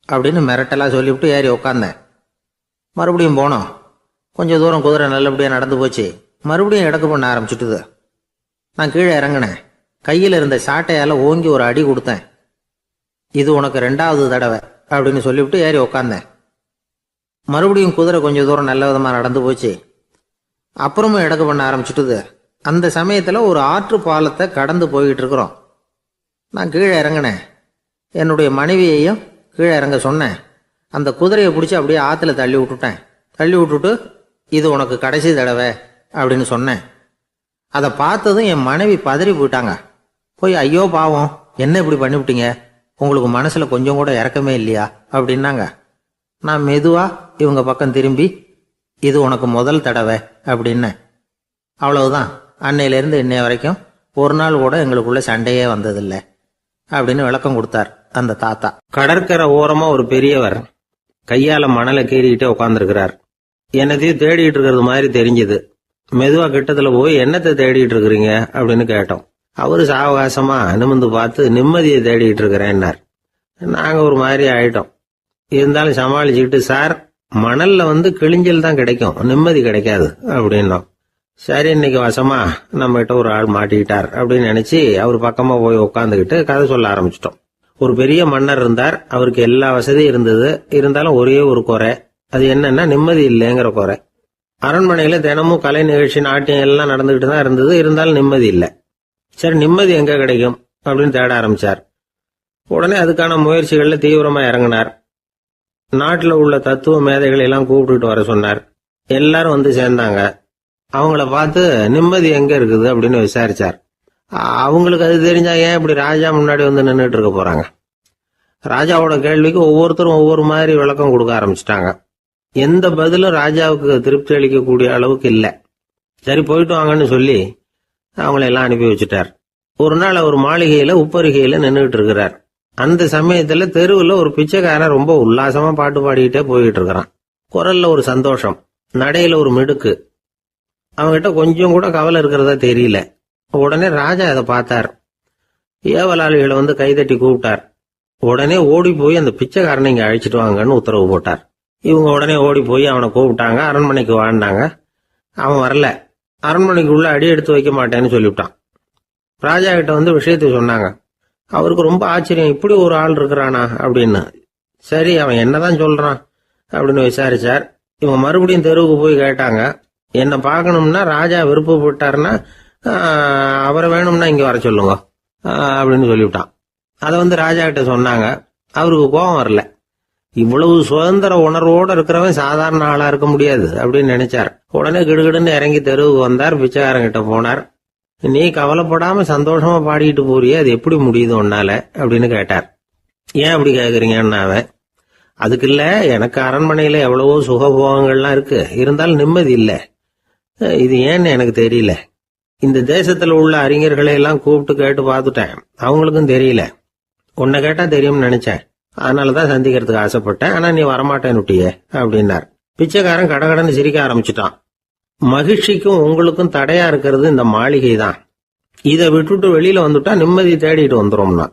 அப்படின்னு மிரட்டலா சொல்லிவிட்டு ஏறி உக்காந்தேன். மறுபடியும் போனோம். கொஞ்சம் தூரம் குதிரை நல்லபடியாக நடந்து போச்சு. மறுபடியும் எடக்கு பண்ண ஆரம்பிச்சுட்டுது. நான் கீழே இறங்கினேன். கையில் இருந்த சாட்டையால் ஓங்கி ஒரு அடி கொடுத்தேன். இது உனக்கு 2வது தடவை அப்படின்னு சொல்லிவிட்டு ஏறி உக்காந்தேன். மறுபடியும் குதிரை கொஞ்சம் தூரம் நல்ல விதமாக நடந்து போச்சு. அப்புறமும் எடக்கு பண்ண ஆரம்பிச்சுட்டுது. அந்த சமயத்தில் ஒரு ஆற்று பாலத்தை கடந்து போய்கிட்டு இருக்கிறோம். நான் கீழே இறங்கினேன். என்னுடைய மனைவியையும் கீழே இறங்க சொன்னேன். அந்த குதிரையை பிடிச்சி அப்படியே ஆற்றுல தள்ளி விட்டுட்டேன். தள்ளி விட்டுட்டு, இது உனக்கு கடைசி தடவை அப்படின்னு சொன்னேன். அதை பார்த்ததும் என் மனைவி பதறி போயிட்டாங்க. போய், ஐயோ பாவம், என்ன இப்படி பண்ணிவிட்டீங்க, உங்களுக்கு மனசில் கொஞ்சம் கூட இறக்கமே இல்லையா அப்படின்னாங்க. நான் மெதுவா இவங்க பக்கம் திரும்பி, இது உனக்கு முதல் தடவை அப்படின்னேன். அவ்வளவுதான். அன்னையிலேருந்து இன்னைய வரைக்கும் ஒரு நாள் கூட எங்களுக்குள்ள சண்டையே வந்ததில்லை அப்படின்னு விளக்கம் கொடுத்தார் அந்த தாத்தா. கடற்கரை ஓரமா ஒரு பெரியவர் கையால மணலை கீறிக்கிட்டே உட்காந்துருக்கிறார். என்னத்தையும் தேடிட்டு இருக்கிறது மாதிரி தெரிஞ்சுது. மெதுவா கிட்டத்துல போய், என்னத்தை தேடிட்டு இருக்கிறீங்க அப்படின்னு கேட்டோம். அவரு சாவகாசமா நிமிர்ந்து பார்த்து, நிம்மதியை தேடிட்டு இருக்கிறேன்னார். நாங்க ஒரு மாதிரி ஆயிட்டோம். இருந்தாலும் சமாளிச்சுக்கிட்டு, சார், மணல்ல கிழிஞ்சல் தான் கிடைக்கும், நிம்மதி கிடைக்காது அப்படின்னோம். சரி, இன்னைக்கு வசமா நம்ம கிட்ட ஒரு ஆள் மாட்டிக்கிட்டார் அப்படின்னு நினைச்சு அவர் பக்கமா போய் உட்காந்துக்கிட்டு கதை சொல்ல ஆரம்பிச்சிட்டோம். ஒரு பெரிய மன்னர் இருந்தார். அவருக்கு எல்லா வசதியும் இருந்தது. இருந்தாலும் ஒரே ஒரு குறை. அது என்னன்னா, நிம்மதி இல்லைங்கிற குறை. அரண்மனையில தினமும் கலை நிகழ்ச்சி, நாட்டியம் எல்லாம் நடந்துகிட்டு தான் இருந்தது. இருந்தாலும் நிம்மதி இல்லை. சரி, நிம்மதி எங்க கிடைக்கும் அப்படின்னு தேட ஆரம்பிச்சார். உடனே அதுக்கான முயற்சிகள்ல தீவிரமா இறங்கினார். நாட்டில் உள்ள தத்துவ மேதைகளை எல்லாம் கூப்பிட்டுட்டு வர சொன்னார். எல்லாரும் சேர்ந்தாங்க. அவங்கள பார்த்து, நிம்மதி எங்க இருக்குது அப்படின்னு விசாரிச்சார். அவங்களுக்கு அது தெரிஞ்சா ஏன் இப்படி ராஜா முன்னாடி நின்றுட்டு இருக்க போறாங்க? ராஜாவோட கேள்விக்கு ஒவ்வொருத்தரும் ஒவ்வொரு மாதிரி விளக்கம் கொடுக்க ஆரம்பிச்சிட்டாங்க. எந்த பதிலும் ராஜாவுக்கு திருப்தி அளிக்கக்கூடிய அளவுக்கு இல்லை. சரி, போயிட்டு வாங்கன்னு சொல்லி அவங்களெல்லாம் அனுப்பி வச்சுட்டார். ஒரு நாள் அவர் மாளிகையில உப்பருகையில நின்றுட்டு இருக்கிறார். அந்த சமயத்துல தெருவில் ஒரு பிச்சைக்காரன் ரொம்ப உல்லாசமா பாட்டு பாடிக்கிட்டே போயிட்டு இருக்கிறான். குரல்ல ஒரு சந்தோஷம், நடையில ஒரு மிடுக்கு. அவங்ககிட்ட கொஞ்சம் கூட கவலை இருக்கிறதா தெரியல. உடனே ராஜா அதை பார்த்தார். ஏவலாளிகளை கைதட்டி கூப்பிட்டார். உடனே ஓடி போய் அந்த பிச்சைக்காரனை இங்க அழைச்சிட்டு வாங்கன்னு உத்தரவு போட்டார். இவங்க உடனே ஓடி போய் அவனை கூப்பிட்டாங்க. அரண்மனைக்கு வாழ்ந்தாங்க. அவன் வரல. அரண்மனைக்கு உள்ள அடி எடுத்து வைக்க மாட்டேன்னு சொல்லிவிட்டான். ராஜா கிட்ட விஷயத்தை சொன்னாங்க. அவருக்கு ரொம்ப ஆச்சரியம், இப்படி ஒரு ஆள் இருக்கிறானா அப்படின்னு. சரி, அவன் என்னதான் சொல்றான் அப்படின்னு விசாரிச்சார். இவங்க மறுபடியும் தெருவுக்கு போய் கேட்டாங்க. என்ன பார்க்கணும்னா, ராஜா விருப்பப்பட்டாருன்னா அவரை வேணும்னா இங்க வர சொல்லுங்க அப்படின்னு சொல்லிவிட்டான். அதை ராஜா கிட்ட சொன்னாங்க. அவருக்கு கோபம் வரல. இவ்வளவு சுதந்திர உணர்வோடு இருக்கிறவன் சாதாரண ஆளா இருக்க முடியாது அப்படின்னு நினைச்சார். உடனே கிடுகிடுன்னு இறங்கி தெருவுக்கு வந்தார். பிச்சைக்காரங்கிட்ட போனார். நீ கவலைப்படாம சந்தோஷமா பாடிட்டு போறியே, அது எப்படி முடியுது உன்னால அப்படின்னு கேட்டார். ஏன் அப்படி கேக்குறீங்கன்னு அவன், அதுக்கு இல்ல, எனக்கு அரண்மனையில எவ்வளவோ சுகபோகங்கள்லாம் இருக்கு, இருந்தாலும் நிம்மதி இல்ல, இது ஏன்னு எனக்கு தெரியல. இந்த தேசத்துல உள்ள அறிஞர்களை எல்லாம் கூப்பிட்டு கேட்டு பார்த்துட்டேன், அவங்களுக்கும் தெரியல. உன்னை கேட்டா தெரியும்னு நினைச்சேன், அதனாலதான் சந்திக்கிறதுக்கு ஆசைப்பட்டேன், ஆனா நீ வரமாட்டேன்னுட்டியே அப்படின்னார். பிச்சைக்காரன் கடகடன்னு சிரிக்க ஆரம்பிச்சுட்டான். மகிழ்ச்சிக்கும் உங்களுக்கும் தடையா இருக்கிறது இந்த மாளிகை தான். இதை விட்டுட்டு வெளியில வந்துட்டா நிம்மதி தேடிட்டு வந்துரும்னா.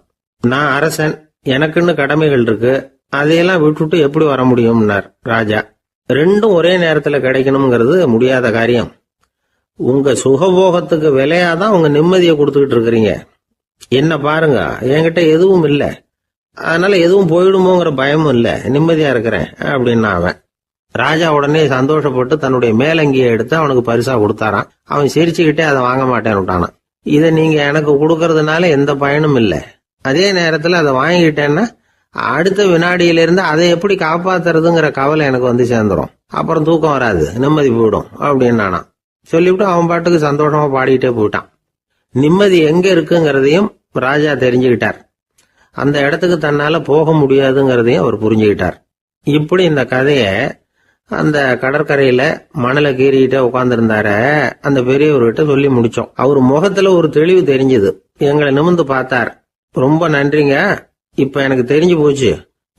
நான் அரசன், எனக்குன்னு கடமைகள் இருக்கு, அதையெல்லாம் விட்டுட்டு எப்படி வர முடியும்னார் ராஜா. ரெண்டும் ஒரே நேரத்துல கிடைக்கணுங்கிறது முடியாத காரியம். உங்க சுகபோகத்துக்கு விலையாதான் உங்க நிம்மதியை கொடுத்துக்கிட்டு இருக்கிறீங்க. என்ன பாருங்க, என்கிட்ட எதுவும் இல்ல, அதனால எதுவும் போயிடுமோங்கிற பயமும் இல்ல, நிம்மதியா இருக்கிறேன் அப்படின்னா அவன். ராஜா உடனே சந்தோஷப்பட்டு தன்னுடைய மேலங்கியை எடுத்து அவனுக்கு பரிசா கொடுத்தாராம். அவன் சிரிச்சுக்கிட்டே அதை வாங்க மாட்டேன்னு விட்டானான். இதை நீங்க எனக்கு கொடுக்கறதுனால எந்த பயனும் இல்ல, அதே நேரத்துல அதை வாங்கிட்டேன்னா அடுத்த வினாடியிலிருந்து அதை எப்படி காப்பாத்துறதுங்கிற கவலை எனக்கு வந்து சேர்ந்துடும், அப்புறம் தூக்கம் வராது, நிம்மதி போயிடும் அப்படின்னானா. சொல்லிவிட்டு அவன் பாட்டுக்கு சந்தோஷமா பாடிட்டே போயிட்டான். நிம்மதி எங்க இருக்குங்கிறதையும் ராஜா தெரிஞ்சுக்கிட்டார். அந்த இடத்துக்கு தன்னால போக முடியாதுங்கிறதையும் அவர் புரிஞ்சுக்கிட்டார். இப்படி இந்த கதைய அந்த கடற்கரையில மணலை கீறிக்கிட்டே உட்கார்ந்துருந்தார அந்த பெரியவர்கிட்ட சொல்லி முடிச்சோம். அவர் முகத்துல ஒரு தெளிவு தெரிஞ்சது. எங்களை நிமிர்ந்து பார்த்தார். ரொம்ப நன்றிங்க, இப்ப எனக்கு தெரிஞ்சு போச்சு,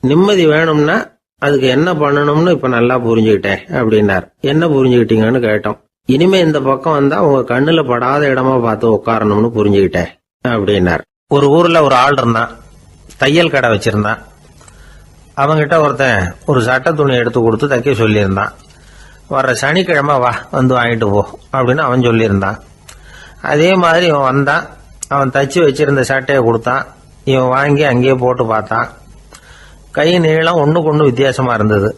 நிம்மதி வேணும்னா அதுக்கு என்ன பண்ணணும்னு இப்ப நல்லா புரிஞ்சுக்கிட்டேன் அப்படின்னார். என்ன புரிஞ்சுக்கிட்டீங்கன்னு கேட்டோம். இனிமே இந்த பக்கம் வந்தா உங்க கண்ணுல படாத இடமா பார்த்து உட்காரணும்னு புரிஞ்சுக்கிட்டேன் அப்படின்னார். ஒரு ஊர்ல ஒரு ஆள் இருந்தான், தையல் கடை வச்சிருந்தான். அவங்கிட்ட ஒருத்தன் ஒரு சட்டை துணி எடுத்து கொடுத்து தைக்க சொல்லியிருந்தான். வர்ற சனிக்கிழமை வா, வந்து வாங்கிட்டு போ அப்படின்னு அவன் சொல்லியிருந்தான். அதே மாதிரி இவன் வந்தான். அவன் தச்சு வச்சிருந்த சட்டையை கொடுத்தான். இவன் வாங்கி அங்கேயே போட்டு பார்த்தான். கை நீளம் ஒண்ணுக்கு ஒண்ணு வித்தியாசமா இருந்தது.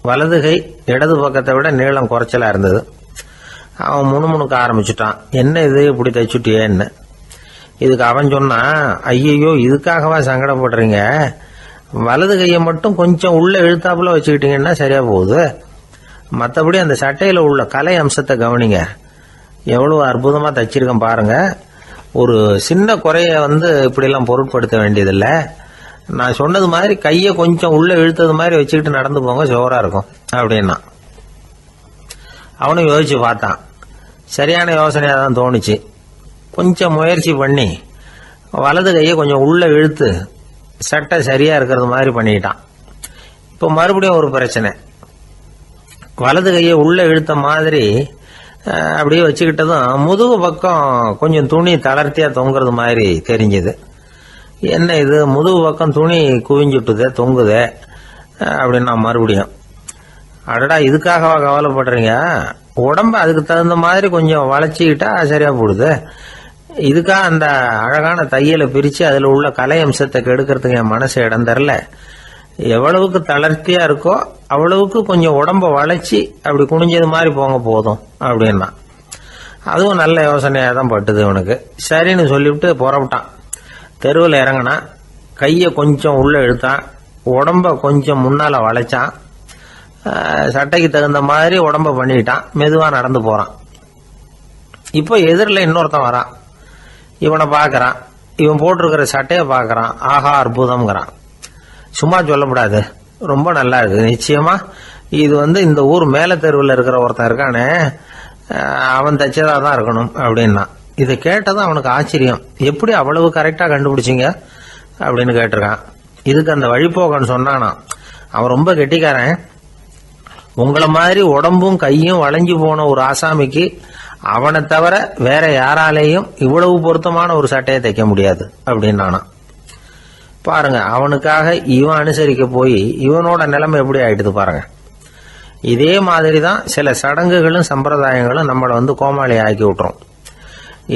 வலது கை இடது பக்கத்தை விட நீளம் குறைச்சலா இருந்தது. அவன் முணுமுணுக்க ஆரம்பிச்சுட்டான், என்ன இது இப்படி தைச்சுட்டியேன்னு. இதுக்கு அவன் சொன்னான், ஐயோ இதுக்காகவா சங்கடப்படுறீங்க, வலது கையை மட்டும் கொஞ்சம் உள்ள இழுத்தாப்புல வச்சுக்கிட்டீங்கன்னா சரியா போகுது, மற்றபடி அந்த சட்டையில உள்ள கலை அம்சத்தை கவனிங்க, எவ்வளவு அற்புதமா தச்சிருக்கேன் பாருங்க, ஒரு சின்ன குறைய இப்படி எல்லாம் பொருட்படுத்த வேண்டியதில்லை, நான் சொன்னது மாதிரி கையை கொஞ்சம் உள்ள இழுத்தது மாதிரி வச்சுக்கிட்டு நடந்து போங்க, ஜோரா இருக்கும் அப்படின்னா. அவனும் யோசிச்சு பார்த்தான். சரியான யோசனையா தான் தோணுச்சு. கொஞ்சம் முயற்சி பண்ணி வலது கையை கொஞ்சம் உள்ள இழுத்து சட்டை சரியா இருக்கிறது மாதிரி பண்ணிட்டான். இப்போ மறுபடியும் ஒரு பிரச்சனை. வலது கையை உள்ள இழுத்த மாதிரி அப்படியே வச்சுக்கிட்டதும் முதுகு பக்கம் கொஞ்சம் துணி தளர்த்தியா தொங்குறது மாதிரி தெரிஞ்சது. என்ன இது, முதுகு பக்கம் துணி குவிஞ்சுட்டுதே, தொங்குதே அப்படின்னா மறுபடியும், அடடா இதுக்காகவா கவலைப்படுறீங்க, உடம்ப அதுக்கு தகுந்த மாதிரி கொஞ்சம் வளைச்சிக்கிட்டா சரியா போடுது, இதுக்காக அந்த அழகான தையலை பிரிச்சு அதுல உள்ள கலை அம்சத்தை கெடுக்கிறதுக்கு என் மனசு இடம் தரல, எவ்வளவுக்கு தளர்த்தியா இருக்கோ அவ்வளவுக்கு கொஞ்சம் உடம்ப வளைச்சி அப்படி குனிஞ்சது மாதிரி போங்க போதும் அப்படின்னா. அதுவும் நல்ல யோசனையா தான் பட்டுது இவனுக்கு. சரின்னு சொல்லிவிட்டு புறப்பட்டான். தெருவில் இறங்கினான். கையை கொஞ்சம் உள்ள இழுத்தான், உடம்ப கொஞ்சம் முன்னால வளைச்சான், சட்டைக்கு தகுந்த மாதிரி உடம்ப பண்ணிட்டான், மெதுவா நடந்து போறான். இப்போ எதிரில் இன்னொருத்தன் வரான். இவனை பாக்குறான். இவன் போட்டிருக்கிற சட்டையை பாக்குறான். ஆஹா அற்புதம்ங்கிறான். சும்மா சொல்லக்கூடாது, ரொம்ப நல்லா இருக்கு, நிச்சயமா இது இந்த ஊர் மேல தெருவில் இருக்கிற ஒருத்தன் இருக்கானே, அவன் தச்சதா தான் இருக்கணும் அப்படின்னா. இதை கேட்டதும் அவனுக்கு ஆச்சரியம். எப்படி அவ்வளவு கரெக்டா கண்டுபிடிச்சிங்க அப்படின்னு கேட்டிருக்கான். இதுக்கு அந்த வழிபோக்கன்னு சொன்னானா, அவன் ரொம்ப கெட்டிக்காரன், உங்களை மாதிரி உடம்பும் கையும் வளைஞ்சு போன ஒரு ஆசாமிக்கு அவனை தவிர வேற யாராலேயும் இவ்வளவு பொருத்தமான ஒரு சட்டையை தைக்க முடியாது அப்படின்னானா. பாருங்க, அவனுக்காக இவன் அனுசரிக்க போய் இவனோட நிலைமை எப்படி ஆயிடுது பாருங்க. இதே மாதிரி தான் சில சடங்குகளும் சம்பிரதாயங்களும் நம்மளை கோமாளி ஆக்கி விட்டுரும்.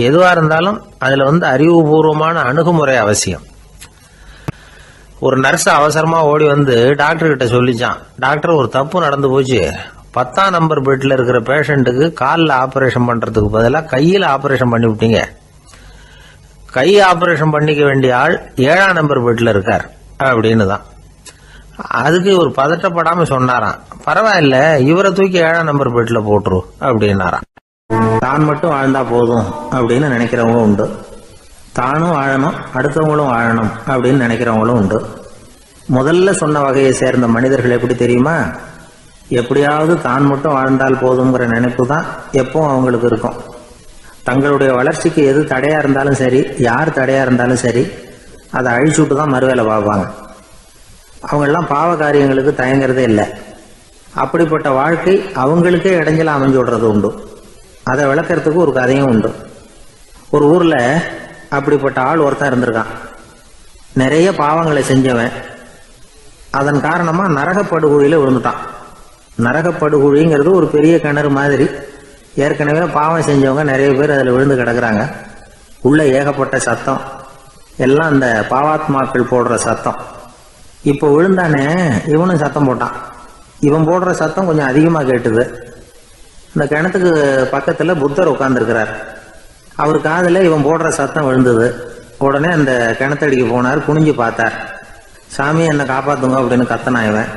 எதுவா இருந்தாலும் அதுல அறிவுபூர்வமான அணுகுமுறை அவசியம். ஒரு நர்ஸ் அவசரமா ஓடி டாக்டர் கிட்ட சொல்லிச்சான், டாக்டர் ஒரு தப்பு நடந்து போச்சு, 10ஆம் நம்பர் பெட்ல இருக்கிற பேஷண்ட்டுக்கு காலில் ஆபரேஷன் பண்றதுக்கு பதிலாக கையில் ஆபரேஷன் பண்ணி விட்டீங்க, கை ஆபரேஷன் பண்ணிக்க வேண்டிய ஆள் 7ஆம் நம்பர் பெட்ல இருக்கார் அப்படின்னு தான். அதுக்கு ஒரு பதட்டப்படாம சொன்னாராம், பரவாயில்ல, இவரை தூக்கி 7ஆம் நம்பர் பெட்ல போட்டுரு அப்படின்னாராம். தான் மட்டும் வாழ்ந்தா போதும் அப்படின்னு நினைக்கிறவங்களும் உண்டு. தானும் வாழணும், அடுத்தவங்களும் வாழணும் அப்படின்னு நினைக்கிறவங்களும் உண்டு. முதல்ல சொன்ன வகையை சேர்ந்த மனிதர்கள் எப்படி தெரியுமா? எப்படியாவது தான் மட்டும் வாழ்ந்தால் போதுங்கிற நினைப்பு தான் எப்பவும் அவங்களுக்கு இருக்கும். தங்களுடைய வளர்ச்சிக்கு எது தடையா இருந்தாலும் சரி, யார் தடையா இருந்தாலும் சரி, அதை அழிச்சுட்டு தான் மறுவேலை பார்ப்பாங்க. அவங்கெல்லாம் பாவ காரியங்களுக்கு தயங்குறதே இல்லை. அப்படிப்பட்ட வாழ்க்கை அவங்களுக்கே இடைஞ்சல அமைஞ்சு விடுறது உண்டு. அதை விளக்கறதுக்கு ஒரு கதையும் உண்டு. ஒரு ஊர்ல அப்படிப்பட்ட ஆள் ஒருத்தன் இருந்திருக்கான். நிறைய பாவங்களை செஞ்சவன். அதன் காரணமா நரகப்படுகொழியில விழுந்துட்டான். நரகப்படுகொழிங்கிறது ஒரு பெரிய கிணறு மாதிரி. ஏற்கனவே பாவம் செஞ்சவங்க நிறைய பேர் அதில் விழுந்து கிடக்குறாங்க. உள்ள ஏகப்பட்ட சத்தம், எல்லாம் அந்த பாவாத்மாக்கள் போடுற சத்தம். இப்போ விழுந்தானே, இவனும் சத்தம் போட்டான். இவன் போடுற சத்தம் கொஞ்சம் அதிகமாக கேட்டுது. இந்த கிணத்துக்கு பக்கத்தில் புத்தர் உட்கார்ந்துருக்கிறார். அவர் காதில் இவன் போடுற சத்தம் விழுந்தது. உடனே அந்த கிணத்தடிக்கு போனார். குனிஞ்சு பார்த்தார். சாமி, என்னை காப்பாத்துங்க அப்படின்னு கத்தனா இவன்.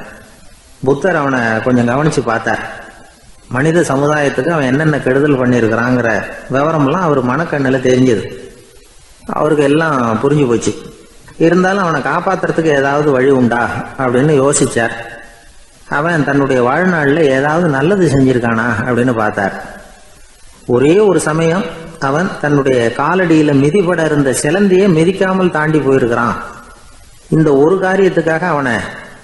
புத்தர் அவனை கொஞ்சம் கவனிச்சு பார்த்தார். மனித சமுதாயத்துக்கு அவன் என்னென்ன கெடுதல் பண்ணியிருக்கிறாங்கிற விவரம்லாம் அவர் மனக்கண்ணில் தெரிஞ்சது. அவருக்கு எல்லாம் புரிஞ்சு போச்சு. இருந்தாலும் அவனை காப்பாத்துறதுக்கு ஏதாவது வழி உண்டா அப்படின்னு யோசிச்சார். அவன் தன்னுடைய வாழ்நாளில் ஏதாவது நல்லது செஞ்சிருக்கானா அப்படின்னு பார்த்தார். ஒரே ஒரு சமயம் அவன் தன்னுடைய காலடியில மிதிபட இருந்த சிலந்தியை மிதிக்காமல் தாண்டி போயிருக்கிறான். இந்த ஒரு காரியத்துக்காக அவனை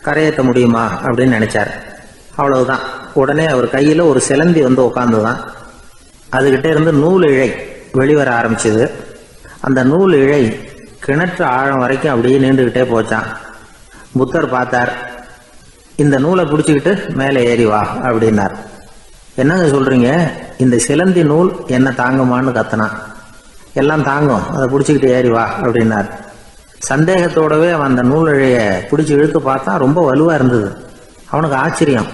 கரையேற்ற முடியுமா அப்படின்னு நினைச்சார். அவ்வளவுதான். உடனே அவர் கையில ஒரு சிலந்தி வந்து உட்கார்ந்துதான். அதுகிட்ட இருந்து நூல் இழை வெளிவர ஆரம்பிச்சது. அந்த நூல் இழை கிணற்று ஆழம் வரைக்கும் அப்படியே நீண்டுகிட்டே போச்சான். புத்தர் பார்த்தார். இந்த நூலை பிடிச்சிக்கிட்டு மேலே ஏறி வா அப்படின்னார். என்னங்க சொல்றீங்க? இந்த சிலந்தி நூல் என்ன தாங்குமான்னு கத்தனான். எல்லாம் தாங்கும், அதை பிடிச்சிக்கிட்டு ஏறி வா அப்படின்னார். சந்தேகத்தோடவே அவன் அந்த நூல் இழைய பிடிச்சி இழுத்து பார்த்தா ரொம்ப வலுவா இருந்தது. அவனுக்கு ஆச்சரியம்.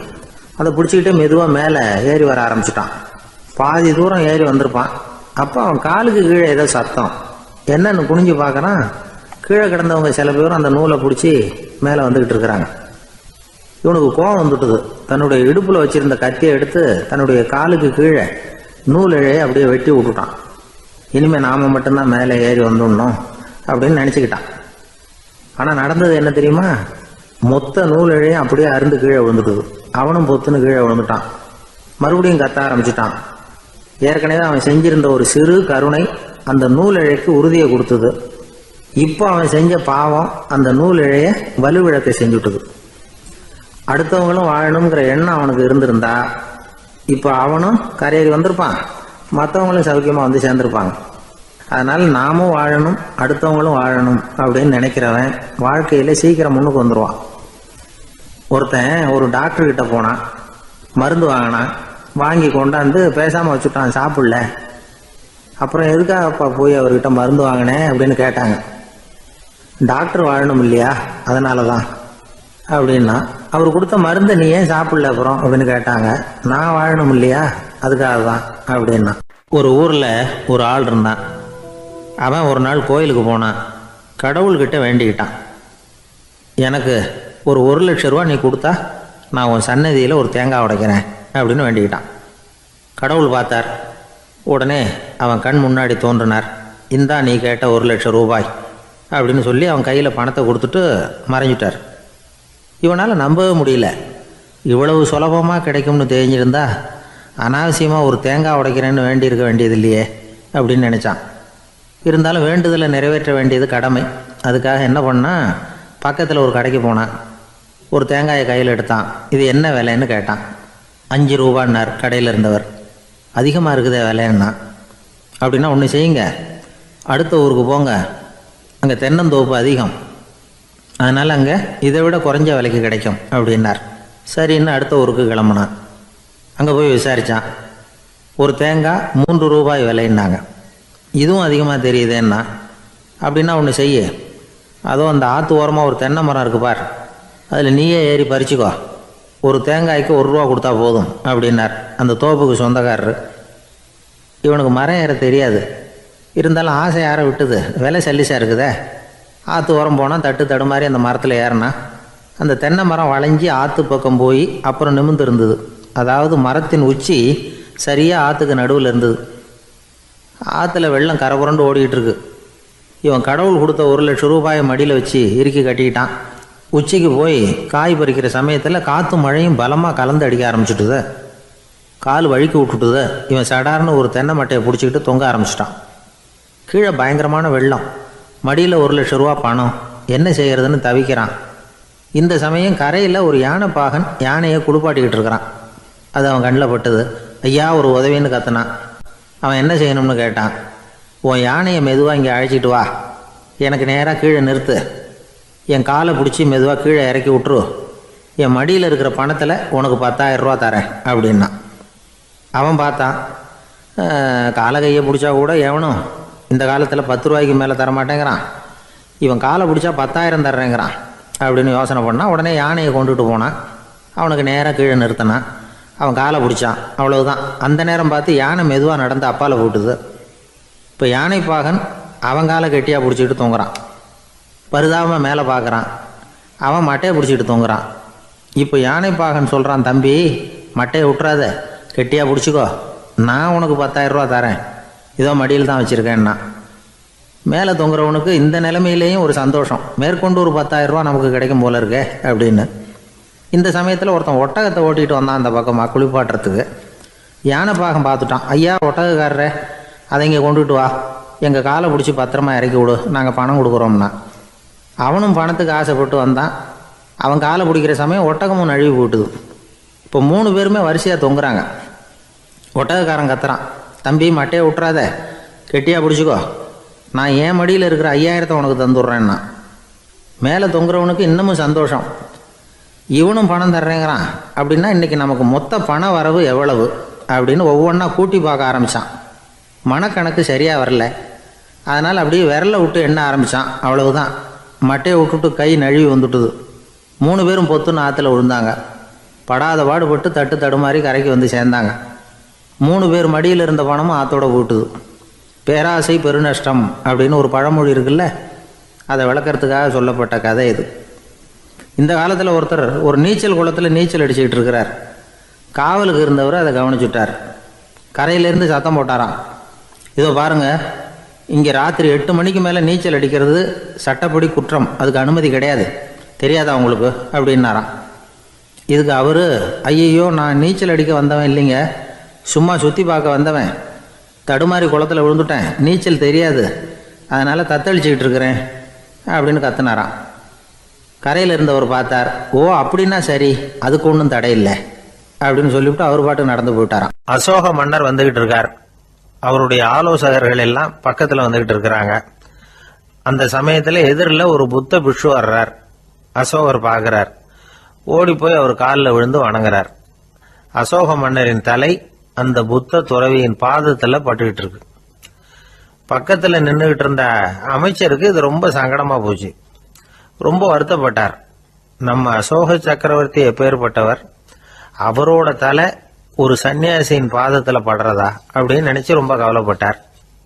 அதை பிடிச்சிக்கிட்டே மெதுவாக மேலே ஏறி வர ஆரம்பிச்சிட்டான். பாதி தூரம் ஏறி வந்திருப்பான். அப்போ அவன் காலுக்கு கீழே ஏதோ சத்தம். என்னன்னு குனிஞ்சு பார்க்கறான். கீழே கிடந்தவங்க சில பேரும் அந்த நூலை பிடிச்சி மேலே வந்துகிட்டு இருக்கிறாங்க. இவனுக்கு கோபம் வந்துட்டுது. தன்னுடைய இடுப்புல வச்சிருந்த கத்தியை எடுத்து தன்னுடைய காலுக்கு கீழே நூல் இழையை அப்படியே வெட்டி விட்டுட்டான். இனிமே நாம மட்டும்தான் மேலே ஏறி வந்துடணும் அப்படின்னு நினைச்சுக்கிட்டான். ஆனா நடந்தது என்ன தெரியுமா? மொத்த நூல் இழையும் அப்படியே அருந்து கீழே விழுந்துட்டுது. அவனும் பொத்துன்னு கீழே விழுந்துட்டான். மறுபடியும் கத்த ஆரம்பிச்சுட்டான். ஏற்கனவே அவன் செஞ்சிருந்த ஒரு சிறு கருணை அந்த நூல் இழைக்கு உறுதியை கொடுத்தது. இப்போ அவன் செஞ்ச பாவம் அந்த நூல் இழைய வலுவிழக்க செஞ்சுட்டுது. அடுத்தவங்களும் வாழணுங்கிற எண்ணம் அவனுக்கு இருந்திருந்தா இப்போ அவனும் கரையேறி வந்திருப்பான், மற்றவங்களும் சௌக்கியமா வந்து சேர்ந்திருப்பாங்க. அதனால நாமும் வாழணும், அடுத்தவங்களும் வாழணும் அப்படின்னு நினைக்கிறவன் வாழ்க்கையில சீக்கிரம் முன்னுக்கு வந்துடுவான். ஒருத்தன் ஒரு டாக்டர் கிட்ட போனான். மருந்து வாங்கினான். வாங்கி கொண்டாந்து பேசாம வச்சுட்டான், சாப்பிடல. அப்புறம் எதுக்காகப்பா போய் அவர்கிட்ட மருந்து வாங்கினேன் அப்படின்னு கேட்டாங்க. டாக்டர் வாழணும் இல்லையா, அதனாலதான் அப்படின்னா. அவர் கொடுத்த மருந்தை நீ ஏன் சாப்பிடல அப்புறம் அப்படின்னு கேட்டாங்க. நான் வாழணும் இல்லையா, அதுக்காக தான் அப்படின்னா. ஒரு ஊர்ல ஒரு ஆள் இருந்தான். அவன் ஒரு நாள் கோயிலுக்கு போனான். கடவுள்கிட்ட வேண்டிக்கிட்டான், எனக்கு ஒரு 1,00,000 ரூபா நீ கொடுத்தா நான் உன் சன்னதியில் ஒரு தேங்காய் உடைக்கிறேன் அப்படின்னு வேண்டிக்கிட்டான். கடவுள் பார்த்தார். உடனே அவன் கண் முன்னாடி தோன்றினார். இந்தா நீ கேட்ட 1,00,000 ரூபாய் அப்படின்னு சொல்லி அவன் கையில் பணத்தை கொடுத்துட்டு மறைஞ்சிட்டார். இவனால் நம்பவே முடியல. இவ்வளவு சுலபமாக கிடைக்கும்னு தெரிஞ்சிருந்தா அனாவசியமாக ஒரு தேங்காய் உடைக்கிறேன்னு வேண்டியிருக்க வேண்டியது இல்லையே அப்படின்னு நினச்சான். இருந்தாலும் வேண்டுதலை நிறைவேற்ற வேண்டியது கடமை. அதுக்காக என்ன பண்ணால், பக்கத்தில் ஒரு கடைக்கு போனான். ஒரு தேங்காயை கையில் எடுத்தான். இது என்ன விலைன்னு கேட்டான். 5 ரூபான்னார் கடையில் இருந்தவர். அதிகமாக இருக்குதே விலைன்னா. அப்படின்னா ஒன்று செய்யுங்க, அடுத்த ஊருக்கு போங்க, அங்கே தென்னந்தோப்பு அதிகம், அதனால் அங்கே இதை விட குறைஞ்ச விலைக்கு கிடைக்கும் அப்படின்னார். சரின்னு அடுத்த ஊருக்கு கிளம்புனான். அங்கே போய் விசாரித்தான். ஒரு தேங்காய் 3 ரூபாய் விலைன்னாங்க. இதுவும் அதிகமாக தெரியுதேன்னா. அப்படின்னா ஒன்று செய்ய, அதோ அந்த ஆற்று ஓரமாக ஒரு தென்னை மரம் இருக்கு பார், அதில் நீயே ஏறி பறிச்சுக்கோ, ஒரு தேங்காய்க்கு 1 ரூபா கொடுத்தா போதும் அப்படின்னார் அந்த தோப்புக்கு சொந்தக்காரரு. இவனுக்கு மரம் ஏற தெரியாது. இருந்தாலும் ஆசை யாரை விட்டுது, விலை சல்லிசாக இருக்குதே. ஆற்று ஓரம் போனால் தட்டு தடுமாறி அந்த மரத்தில் ஏறினா. அந்த தென்னை மரம் வளைஞ்சி ஆற்று பக்கம் போய் அப்புறம் நிமிர்ந்து இருந்தது. அதாவது மரத்தின் உச்சி சரியாக ஆற்றுக்கு நடுவில் இருந்தது. ஆற்றுல வெள்ளம் கரபுரண்டு ஓடிக்கிட்டு இருக்கு. இவன் கடவுள் கொடுத்த 1,00,000 ரூபாயை மடியில் வச்சு இறுக்கி கட்டிக்கிட்டான். உச்சிக்கு போய் காய் பறிக்கிற சமயத்தில் காற்றும் மழையும் பலமாக கலந்து அடிக்க ஆரம்பிச்சுட்டுது. கால் வழுக்கி விட்டுட்டுது. இவன் சடார்னு ஒரு தென்னை மட்டையை பிடிச்சிக்கிட்டு தொங்க ஆரம்பிச்சிட்டான். கீழே பயங்கரமான வெள்ளம். மடியில் 1,00,000 ரூபா பணம். என்ன செய்கிறதுன்னு தவிக்கிறான். இந்த சமயம் கரையில் ஒரு யானை பாகன் யானையை குளிப்பாட்டிக்கிட்டு இருக்கிறான். அது அவன் கண்ணில் பட்டது. ஐயா ஒரு உதவின்னு கத்துனான். அவன் என்ன செய்யணும்னு கேட்டான். உன் யானையை மெதுவாக இங்கே அழைச்சிட்டு வா, எனக்கு நேராக கீழே நிறுத்து, என் காலை பிடிச்சி மெதுவாக கீழே இறக்கி விட்டுரு, என் மடியில் இருக்கிற பணத்தில் உனக்கு 10,000 ரூபா தரேன் அப்படின்னா. அவன் பார்த்தான். காலை கையை பிடிச்சா கூட எவனும் இந்த காலத்தில் 10 ரூபாய்க்கு மேலே தரமாட்டேங்கிறான். இவன் காலை பிடிச்சா 10,000 தர்றேங்கிறான் அப்படின்னு யோசனை பண்ணான். உடனே யானையை கொண்டுட்டு போனான். அவனுக்கு நேராக கீழே நிறுத்தினான். அவன் காலை பிடிச்சான். அவ்வளவுதான். அந்த நேரம் பார்த்து யானை மெதுவாக நடந்து அப்பால் போட்டுது. இப்போ யானை பாகன் அவன் காலை கெட்டியாக பிடிச்சிக்கிட்டு தொங்குறான். பரிதாபமாக மேலே பார்க்குறான். அவன் மட்டையை பிடிச்சிக்கிட்டு தொங்குறான். இப்போ யானை பாகன் சொல்கிறான், தம்பி மட்டையை விட்டுறாத, கெட்டியாக பிடிச்சிக்கோ, நான் உனக்கு 10,000 ரூபா தரேன், இதோ மடியில் தான் வச்சுருக்கேன்னா. மேலே தொங்குறவனுக்கு இந்த நிலைமையிலேயும் ஒரு சந்தோஷம், மேற்கொண்டு ஒரு 10,000 ரூபா நமக்கு கிடைக்கும் போல இருக்கே அப்படின்னு. இந்த சமயத்தில் ஒருத்தன் ஒட்டகத்தை ஓட்டிகிட்டு வந்தான் அந்த பக்கமாக குளிப்பாட்டுறதுக்கு. யானை பாகம் பார்த்துட்டான். ஐயா ஒட்டகக்காரரே, அதை இங்கே கொண்டுட்டு வா, எங்கள் காலை பிடிச்சி பத்திரமா இறக்கி விடு, நாங்கள் பணம் கொடுக்குறோம்னா. அவனும் பணத்துக்கு ஆசைப்பட்டு வந்தான். அவன் காலை பிடிக்கிற சமயம் ஒட்டகமும் நழுவி போட்டுது. இப்போ 3 பேருமே வரிசையாக தொங்குறாங்க. ஒட்டகக்காரன் கத்துறான், தம்பி மட்டையை விட்டுறாத, கெட்டியாக பிடிச்சிக்கோ, நான் என் மடியில் இருக்கிற 5,000 உனக்கு தந்துடுறேன்னா. மேலே தொங்குறவனுக்கு இன்னமும் சந்தோஷம், இவனும் பணம் தர்றேங்கிறான் அப்படின்னா இன்றைக்கி நமக்கு மொத்த பண வரவு எவ்வளவு அப்படின்னு ஒவ்வொன்றா கூட்டி பார்க்க ஆரம்பித்தான். மனக்கணக்கு சரியாக வரல. அதனால் அப்படியே விரலை விட்டு எண்ண ஆரம்பித்தான். அவ்வளவுதான். மட்டையை விட்டுட்டு கை நழுவி வந்துட்டுது. 3 பேரும் பொத்துன்னு ஆற்றுல விழுந்தாங்க. படாத பாடுபட்டு தட்டு தடுமாறி கரைக்கு வந்து சேர்ந்தாங்க. 3 பேர் மடியில் இருந்த பணமும் ஆற்றோட போட்டுது. பேராசை பெருநஷ்டம் அப்படின்னு ஒரு பழமொழி இருக்குல்ல, அதை விளக்கறதுக்காக சொல்லப்பட்ட கதை இது. இந்த காலத்தில் ஒருத்தர் ஒரு நீச்சல் குளத்தில் நீச்சல் அடிச்சுக்கிட்டு இருக்கிறார். காவலுக்கு இருந்தவர் அதை கவனிச்சுட்டார். கரையிலேருந்து சத்தம் போட்டாராம், இதோ பாருங்க, இங்கே ராத்திரி 8 மணிக்கு மேலே நீச்சல் அடிக்கிறது சட்டப்படி குற்றம், அதுக்கு அனுமதி கிடையாது, தெரியாதா உங்களுக்கு அப்படின்னாராம். இதுக்கு அவர், ஐயையோ நான் நீச்சல் அடிக்க வந்தவன் இல்லைங்க, சும்மா சுற்றி பார்க்க வந்தவன், தடுமாறி குளத்தில் விழுந்துட்டேன், நீச்சல் தெரியாது, அதனால் தத்தளிச்சுக்கிட்டு இருக்கிறேன் அப்படின்னு கத்துனாராம். கரையில் இருந்தவர் பார்த்தார். ஓ அப்படின்னா சரி, அதுக்கு ஒன்றும் தடையில்லை அப்படின்னு சொல்லிவிட்டு அவர் பாட்டுக்கு நடந்து போயிட்டாராம். அசோக மன்னர் வந்துகிட்டு இருக்கார். அவருடைய ஆலோசகர்கள் எல்லாம் பக்கத்தில் வந்துகிட்டு இருக்கிறாங்க. அந்த சமயத்தில் எதிரில் ஒரு புத்த பிக்ஷு வர்றார். அசோகர் பார்க்கிறார். ஓடி போய் அவர் காலில் விழுந்து வணங்குறார். அசோக மன்னரின் தலை அந்த புத்த துறவியின் பாதத்தில் பட்டுக்கிட்டு இருக்கு. பக்கத்தில் நின்றுகிட்டு இருந்த அமைச்சருக்கு இது ரொம்ப சங்கடமா போச்சு. ரொம்ப வருத்தப்பட்டார். நம்ம அசோக சக்கரவர்த்தி எப்பேற்பட்டவர், அவரோட தலை ஒரு சன்னியாசியின் பாதத்தில் படுறதா அப்படின்னு நினைச்சு ரொம்ப கவலைப்பட்டார்.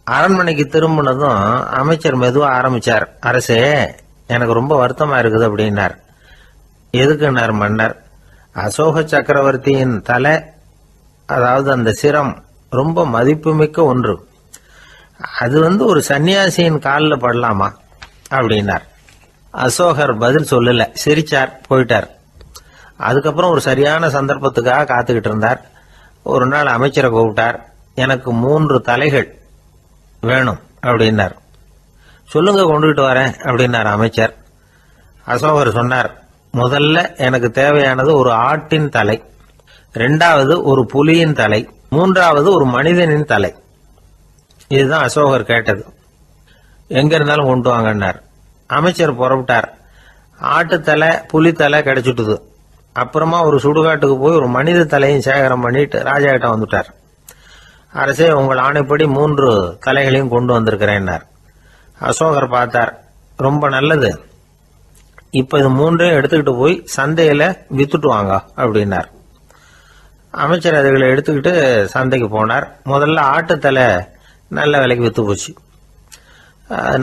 அரண்மனைக்கு திரும்பினதும் அமைச்சர் மெதுவாக ஆரம்பிச்சார். அரசே, எனக்கு ரொம்ப வருத்தமா இருக்குது அப்படின்னார். எதுக்குன்னார் மன்னர். அசோக சக்கரவர்த்தியின் தலை, அதாவது அந்த சிரம், ரொம்ப மதிப்புமிக்க ஒன்று, அது ஒரு சன்னியாசியின் காலில் படலாமா அப்படின்னார். அசோகர் பதில் சொல்லல, சிரிச்சார், போயிட்டார். அதுக்கப்புறம் ஒரு சரியான சந்தர்ப்பத்துக்காக காத்துக்கிட்டு இருந்தார். ஒரு நாள் அமைச்சரை கூப்பிட்டார். எனக்கு 3 தலைகள் வேணும் அப்படின்னார். சொல்லுங்க, கொண்டுகிட்டு வரேன் அப்படின்னார் அமைச்சர். அசோகர் சொன்னார், முதல்ல எனக்கு தேவையானது ஒரு ஆட்டின் தலை, 2வது ஒரு புலியின் தலை, 3வது ஒரு மனிதனின் தலை. இதுதான் அசோகர் கேட்டது. எங்க இருந்தாலும் கொண்டு வாங்கன்னார். அமைச்சர் புறப்பட்டார். ஆட்டுத்தலை புலித்தலை கிடைச்சிட்டுது. அப்புறமா ஒரு சுடுகாட்டுக்கு போய் ஒரு மனித தலையும் சேகரம் பண்ணிட்டு ராஜா கிட்ட வந்துட்டார். அரசே, உங்கள் ஆணைப்படி 3 தலைகளையும் கொண்டு வந்திருக்கிறேன்னார். அசோகர் பார்த்தார். ரொம்ப நல்லது, இப்ப இது 3ஐயும் எடுத்துக்கிட்டு போய் சந்தையில வித்துட்டு வாங்க அப்படின்னார். அமைச்சர் அதுகளை எடுத்துக்கிட்டு சந்தைக்கு போனார். முதல்ல ஆட்டுத்தலை நல்ல விலைக்கு வித்து போச்சு.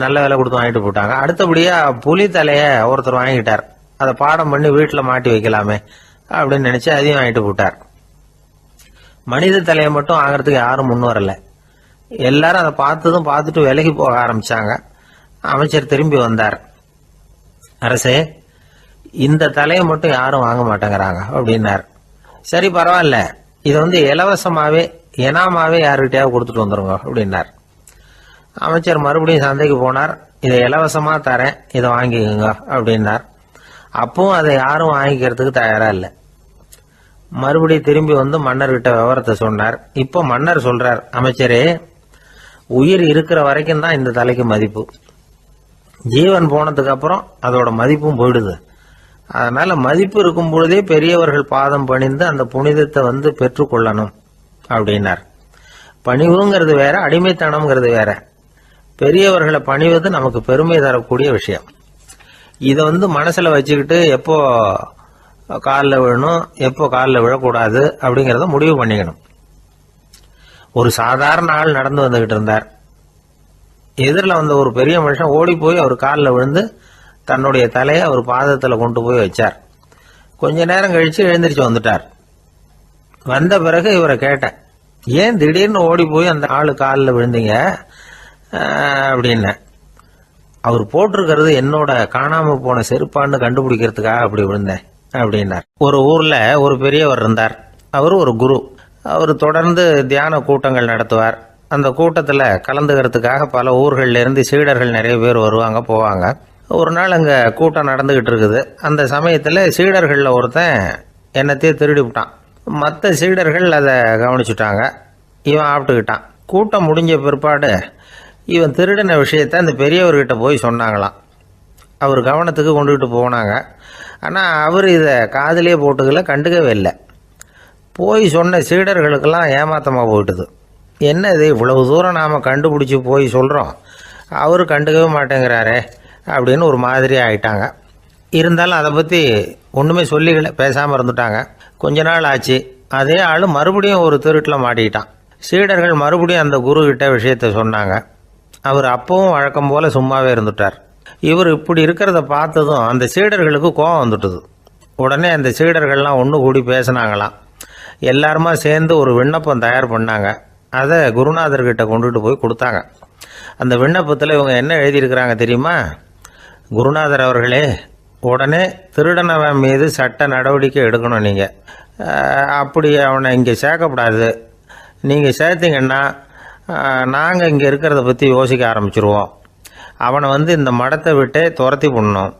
நல்ல விலை கொடுத்து வாங்கிட்டு போட்டாங்க. அடுத்தபடியா புலி தலைய ஒருத்தர் வாங்கிட்டார். அதை பாடம் பண்ணி வீட்டில் மாட்டி வைக்கலாமே அப்படின்னு நினைச்சு அதையும் வாங்கிட்டு போட்டார். மனித தலையை மட்டும் வாங்கறதுக்கு யாரும் முன் வரல. எல்லாரும் அதை பார்த்துட்டு விலகி போக ஆரம்பிச்சாங்க. அமைச்சர் திரும்பி வந்தார். அரசே, இந்த தலையை மட்டும் யாரும் வாங்க மாட்டேங்கிறாங்க அப்படின்னார். சரி, பரவாயில்ல, இதை இலவசமாவே எனாமாவே யாருக்கிட்டையாவது கொடுத்துட்டு வந்துருங்க அப்படின்னார். அமைச்சர் மறுபடியும் சந்தைக்கு போனார். இதை இலவசமா தரேன், இதை வாங்கிக்கோங்க அப்படின்னார். அப்பவும் அதை யாரும் வாங்கிக்கிறதுக்கு தயாரா இல்லை. மறுபடியும் திரும்பி மன்னர்கிட்ட விவரத்தை சொன்னார். இப்போ மன்னர் சொல்றார், அமைச்சரே, உயிர் இருக்கிற வரைக்கும் தான் இந்த தலைக்கு மதிப்பு. ஜீவன் போனதுக்கு அப்புறம் அதோட மதிப்பும் போயிடுது. அதனால மதிப்பு இருக்கும் பொழுதே பெரியவர்கள் பாதம் பணிந்து அந்த புனிதத்தை பெற்றுக்கொள்ளணும் அப்படின்னார். பணிவுங்கிறது வேற, அடிமைத்தனம்ங்கிறது வேற. பெரியவர்களை பணிவது நமக்கு பெருமை தரக்கூடிய விஷயம். இதை மனசுல வச்சுக்கிட்டு எப்போ காலில் விழணும், எப்போ காலில் விழக்கூடாது அப்படிங்கிறத முடிவு பண்ணிக்கணும். ஒரு சாதாரண ஆள் நடந்து வந்துகிட்டு இருந்தார். எதிரில் ஒரு பெரிய மனுஷன் ஓடி போய் அவர் காலில் விழுந்து தன்னுடைய தலையை அவர் பாதத்தில் கொண்டு போய் வச்சார். கொஞ்ச நேரம் கழிச்சு எழுந்திரிச்சு வந்துட்டார். வந்த பிறகு இவரை கேட்டேன், ஏன் திடீர்னு ஓடி போய் அந்த ஆளு காலில் விழுந்தீங்க அப்படின்னு. அவர் போட்டிருக்கிறது என்னோட காணாம போன செருப்பான்னு கண்டுபிடிக்கிறதுக்காக அப்படி விழுந்தேன் அப்படின்னார். ஒரு ஊர்ல ஒரு பெரியவர் இருந்தார். அவர் ஒரு குரு. அவர் தொடர்ந்து தியான கூட்டங்கள் நடத்துவார். அந்த கூட்டத்தில் கலந்துக்கிறதுக்காக பல ஊர்கள்ல இருந்து சீடர்கள் நிறைய பேர் வருவாங்க போவாங்க. ஒரு நாள் அங்கே கூட்டம் நடந்துகிட்டு இருக்குது. அந்த சமயத்தில் சீடர்களில் ஒருத்தன் என்னத்தையே திருடி விட்டான். மற்ற சீடர்கள் அதை கவனிச்சுட்டாங்க. இவன் ஆப்பிட்டுக்கிட்டான். கூட்டம் முடிஞ்ச பிற்பாடு இவன் திருடின விஷயத்த அந்த பெரியவர்கிட்ட போய் சொன்னாங்களாம். அவர் கவனத்துக்கு கொண்டுகிட்டு போனாங்க. ஆனால் அவர் இதை காதிலே போட்டுக்கல, கண்டுக்கவே இல்லை. போய் சொன்ன சீடர்களுக்கெல்லாம் ஏமாத்தமாக போயிட்டுது. என்ன இது, இவ்வளவு தூரம் நாம் கண்டுபிடிச்சி போய் சொல்கிறோம், அவர் கண்டுக்கவே மாட்டேங்கிறாரே அப்படின்னு ஒரு மாதிரி ஆயிட்டாங்க. இருந்தாலும் அதை பற்றி ஒன்றுமே சொல்லிக்கல, பேசாமல் இருந்துட்டாங்க. கொஞ்ச நாள் ஆச்சு. அதே ஆள் மறுபடியும் ஒரு திருட்டில் மாட்டிக்கிட்டான். சீடர்கள் மறுபடியும் அந்த குரு கிட்ட விஷயத்த சொன்னாங்க. அவர் அப்பவும் வழக்கம் போல சும்மாவே இருந்துட்டார். இவர் இப்படி இருக்கிறத பார்த்ததும் அந்த சீடர்களுக்கு கோபம் வந்துட்டுது. உடனே அந்த சீடர்கள்லாம் ஒன்று கூடி பேசினாங்களாம். எல்லாருமா சேர்ந்து ஒரு விண்ணப்பம் தயார் பண்ணாங்க. அதை குருநாதர்கிட்ட கொண்டுட்டு போய் கொடுத்தாங்க. அந்த விண்ணப்பத்தில் இவங்க என்ன எழுதியிருக்கிறாங்க தெரியுமா? குருநாதர் அவர்களே, உடனே திருடனவன் மீது சட்ட நடவடிக்கை எடுக்கணும். நீங்கள் அப்படி அவனை இங்கே சேர்க்கக்கூடாது. நீங்கள் சேர்த்தீங்கன்னா நாங்கள் இங்கே இருக்கிறத பற்றி யோசிக்க ஆரம்பிச்சிருவோம். அவனை இந்த மடத்தை விட்டே துரத்தி பண்ணணும்.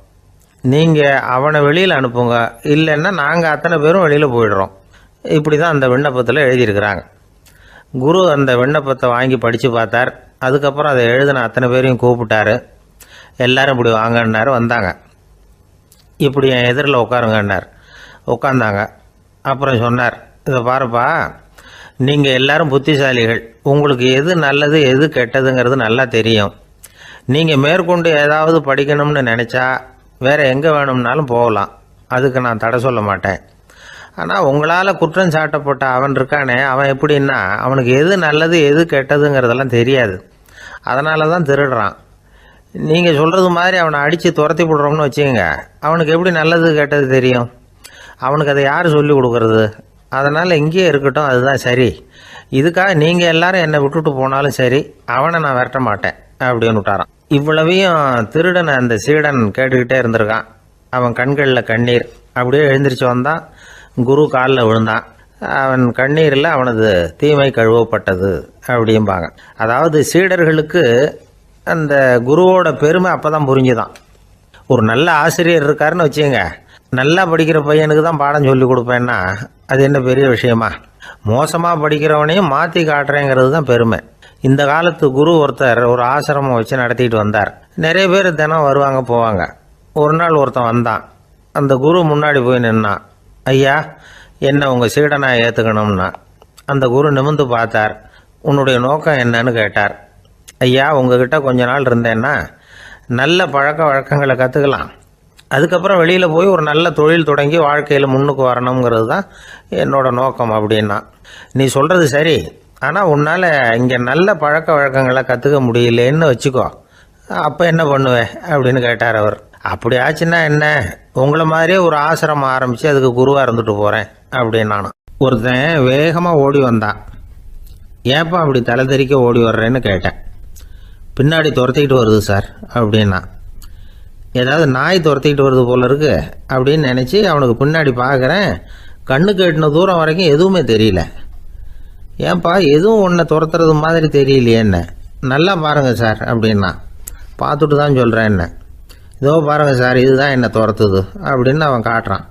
நீங்கள் அவனை வெளியில் அனுப்புங்க, இல்லைன்னா நாங்கள் அத்தனை பேரும் வெளியில் போயிடுறோம். இப்படி தான் அந்த விண்ணப்பத்தில் எழுதியிருக்கிறாங்க. குரு அந்த விண்ணப்பத்தை வாங்கி படித்து பார்த்தார். அதுக்கப்புறம் அதை எழுதின அத்தனை பேரையும் கூப்பிட்டாரு. எல்லாரும் இப்படி வாங்கன்னாரு. வந்தாங்க. இப்படி என் எதிரில் உட்காருங்கன்னார். உட்காந்தாங்க. அப்புறம் சொன்னார், இதை பாருப்பா, நீங்கள் எல்லாரும் புத்திசாலிகள். உங்களுக்கு எது நல்லது எது கெட்டதுங்கிறது நல்லா தெரியும். நீங்கள் மேற்கொண்டு ஏதாவது படிக்கணும்னு நினச்சா வேறு எங்கே வேணும்னாலும் போகலாம். அதுக்கு நான் தடை சொல்ல மாட்டேன். ஆனால் உங்களால் குற்றம் சாட்டப்பட்ட அவன் இருக்கானே, அவன் எப்படின்னா அவனுக்கு எது நல்லது எது கெட்டதுங்கிறதெல்லாம் தெரியாது. அதனால தான் திருடுறான். நீங்கள் சொல்கிறது மாதிரி அவனை அடித்து துரத்தி விடுறோம்னு வச்சுக்கோங்க, அவனுக்கு எப்படி நல்லது கெட்டது தெரியும்? அவனுக்கு அதை யார் சொல்லி கொடுக்கறது? அதனால் இங்கேயே இருக்கட்டும், அதுதான் சரி. இதுக்காக நீங்கள் எல்லாரும் என்னை விட்டுட்டு போனாலும் சரி, அவனை நான் விரட்ட மாட்டேன் அப்படின்னு விட்டாரான். இவ்வளவையும் திருடனை அந்த சீடன் கேட்டுக்கிட்டே இருந்திருக்கான். அவன் கண்களில் கண்ணீர். அப்படியே எழுந்திரிச்சு வந்தான். குரு காலில் விழுந்தான். அவன் கண்ணீரில் அவனது தீமை கழுவப்பட்டது அப்படிம்பாங்க. அதாவது சீடர்களுக்கு அந்த குருவோட பெருமை அப்போ தான் புரிஞ்சுதான். ஒரு நல்ல ஆசிரியர் இருக்காருன்னு வச்சுங்க, நல்லா படிக்கிற பையனுக்கு தான் பாடம் சொல்லி கொடுப்பேன்னா அது என்ன பெரிய விஷயமா? மோசமாக படிக்கிறவனையும் மாற்றி காட்டுறேங்கிறது தான் பெருமை. இந்த காலத்து குரு ஒருத்தர் ஒரு ஆசிரமம் வச்சு நடத்திட்டு வந்தார். நிறைய பேர் தினம் வருவாங்க போவாங்க. ஒரு நாள் ஒருத்தன் வந்தான். அந்த குரு முன்னாடி போய் நின்னான். ஐயா, என்ன உங்கள் சீடனாக ஏற்றுக்கணும்னா. அந்த குரு நிமிர்ந்து பார்த்தார். உன்னுடைய நோக்கம் என்னன்னு கேட்டார். ஐயா, உங்ககிட்ட கொஞ்ச நாள் இருந்தேன்னா நல்ல பழக்க வழக்கங்களை கற்றுக்கலாம். அதுக்கப்புறம் வெளியில் போய் ஒரு நல்ல தொழில் தொடங்கி வாழ்க்கையில் முன்னுக்கு வரணுங்கிறது தான் என்னோட நோக்கம் அப்படின்னா. நீ சொல்கிறது சரி, ஆனால் உன்னால் இங்கே நல்ல பழக்க வழக்கங்களை கற்றுக்க முடியலேன்னு வச்சுக்கோ, அப்போ என்ன பண்ணுவேன் அப்படின்னு கேட்டார் அவர். அப்படி ஆச்சுன்னா என்ன, உங்களை மாதிரியே ஒரு ஆசிரமம் ஆரம்பித்து அதுக்கு குருவாக இருந்துட்டு போகிறேன் அப்படின்னு நானும். ஒருத்தன் வேகமாக ஓடி வந்தான். ஏன்ப்பா அப்படி தலை தெறிக்க ஓடி வர்றேன்னு கேட்டேன். பின்னாடி துரத்திக்கிட்டு வருது சார் அப்படின்னா. ஏதாவது நாய் துரத்திக்கிட்டு வருது போல இருக்கு அப்படின்னு நினச்சி அவனுக்கு பின்னாடி பார்க்குறேன். கண்ணுக்கு எட்டின தூரம் வரைக்கும் எதுவுமே தெரியல. ஏன்பா எதுவும் ஒன்றை துரத்துறது மாதிரி தெரியலையே என்ன, நல்லா பாருங்கள் சார் அப்படின்னா. பார்த்துட்டு தான் சொல்கிறேன் என்ன. இதோ பாருங்கள் சார், இதுதான் என்னை துரத்துது அப்படின்னு அவன் காட்டுறான்.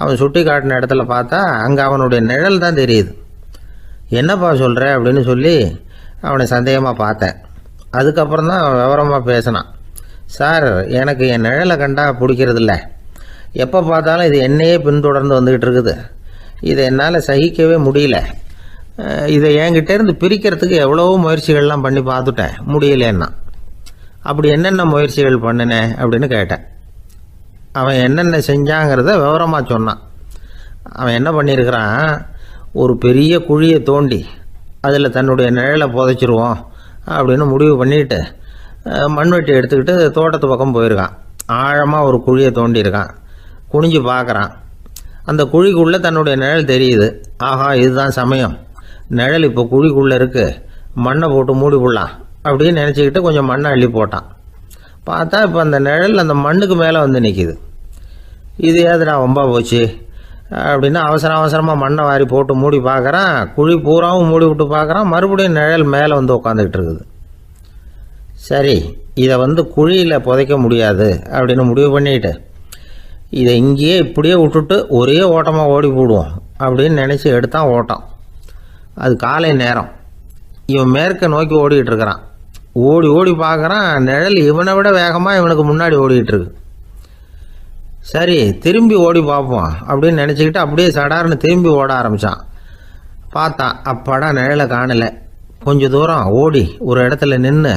அவன் சுட்டி காட்டின இடத்துல பார்த்தா அங்கே அவனுடைய நிழல் தான் தெரியுது. என்னப்பா சொல்கிற அப்படின்னு சொல்லி அவனை சந்தேகமாக பார்த்தேன். அதுக்கப்புறம் தான் அவன் விவரமாக பேசினான். சார், எனக்கு என் நிழலை கண்டா பிடிக்கிறதில்ல. எப்போ பார்த்தாலும் இது என்னையே பின்தொடர்ந்து வந்துக்கிட்டு இருக்குது. இதை என்னால் சகிக்கவே முடியல. இதை என்கிட்டேருந்து பிரிக்கிறதுக்கு எவ்வளவோ முயற்சிகள்லாம் பண்ணி பார்த்துட்டேன், முடியலன்னா. அப்படி என்னென்ன முயற்சிகள் பண்ணினேன் அப்படின்னு கேட்டேன். அவன் என்னென்ன செஞ்சாங்கிறத விவரமாக சொன்னான். அவன் என்ன பண்ணியிருக்கிறான், ஒரு பெரிய குழியை தோண்டி அதில் தன்னுடைய நிழலை புதைச்சிருவோம் அப்படின்னு முடிவு பண்ணிட்டு மண்வெட்டி எடுத்துக்கிட்டு தோட்டத்து பக்கம் போயிருக்கான். ஆழமாக ஒரு குழியை தோண்டியிருக்கான். குனிஞ்சு பார்க்குறான். அந்த குழிக்குள்ளே தன்னுடைய நிழல் தெரியுது. ஆஹா, இதுதான் சமயம், நிழல் இப்போ குழிக்குள்ளே இருக்குது, மண்ணை போட்டு மூடி விடலாம் அப்படின்னு நினச்சிக்கிட்டு கொஞ்சம் மண்ணை அள்ளி போட்டான். பார்த்தா இப்போ அந்த நிழல் அந்த மண்ணுக்கு மேலே வந்து நிற்கிது. இது ஏதுடா வம்பா போச்சு அப்படின்னு அவசரமாக மண்ணை வாரி போட்டு மூடி பார்க்குறான். குழி பூராவும் மூடி விட்டு பார்க்குறான். மறுபடியும் நிழல் மேலே வந்து உட்காந்துக்கிட்டு இருக்குது. சரி, இதை குழியில் புதைக்க முடியாது அப்படின்னு முடிவு பண்ணிட்டு இதை இங்கேயே இப்படியே விட்டுட்டு ஒரே ஓட்டமாக ஓடி போடுவோம் அப்படின்னு நினச்சி எடுத்தான் ஓட்டம். அது காலை நேரம். இவன் மேற்க நோக்கி ஓடிக்கிட்டு இருக்கிறான். ஓடி ஓடி பார்க்குறான், நிழல் இவனை விட வேகமாக இவனுக்கு முன்னாடி ஓடிக்கிட்டு இருக்கு. சரி, திரும்பி ஓடி பார்ப்போம் அப்படின்னு நினச்சிக்கிட்டு அப்படியே சடார்னு திரும்பி ஓட ஆரம்பித்தான். பார்த்தான், அப்பாடா நிழலை காணலை. கொஞ்சம் தூரம் ஓடி ஒரு இடத்துல நின்று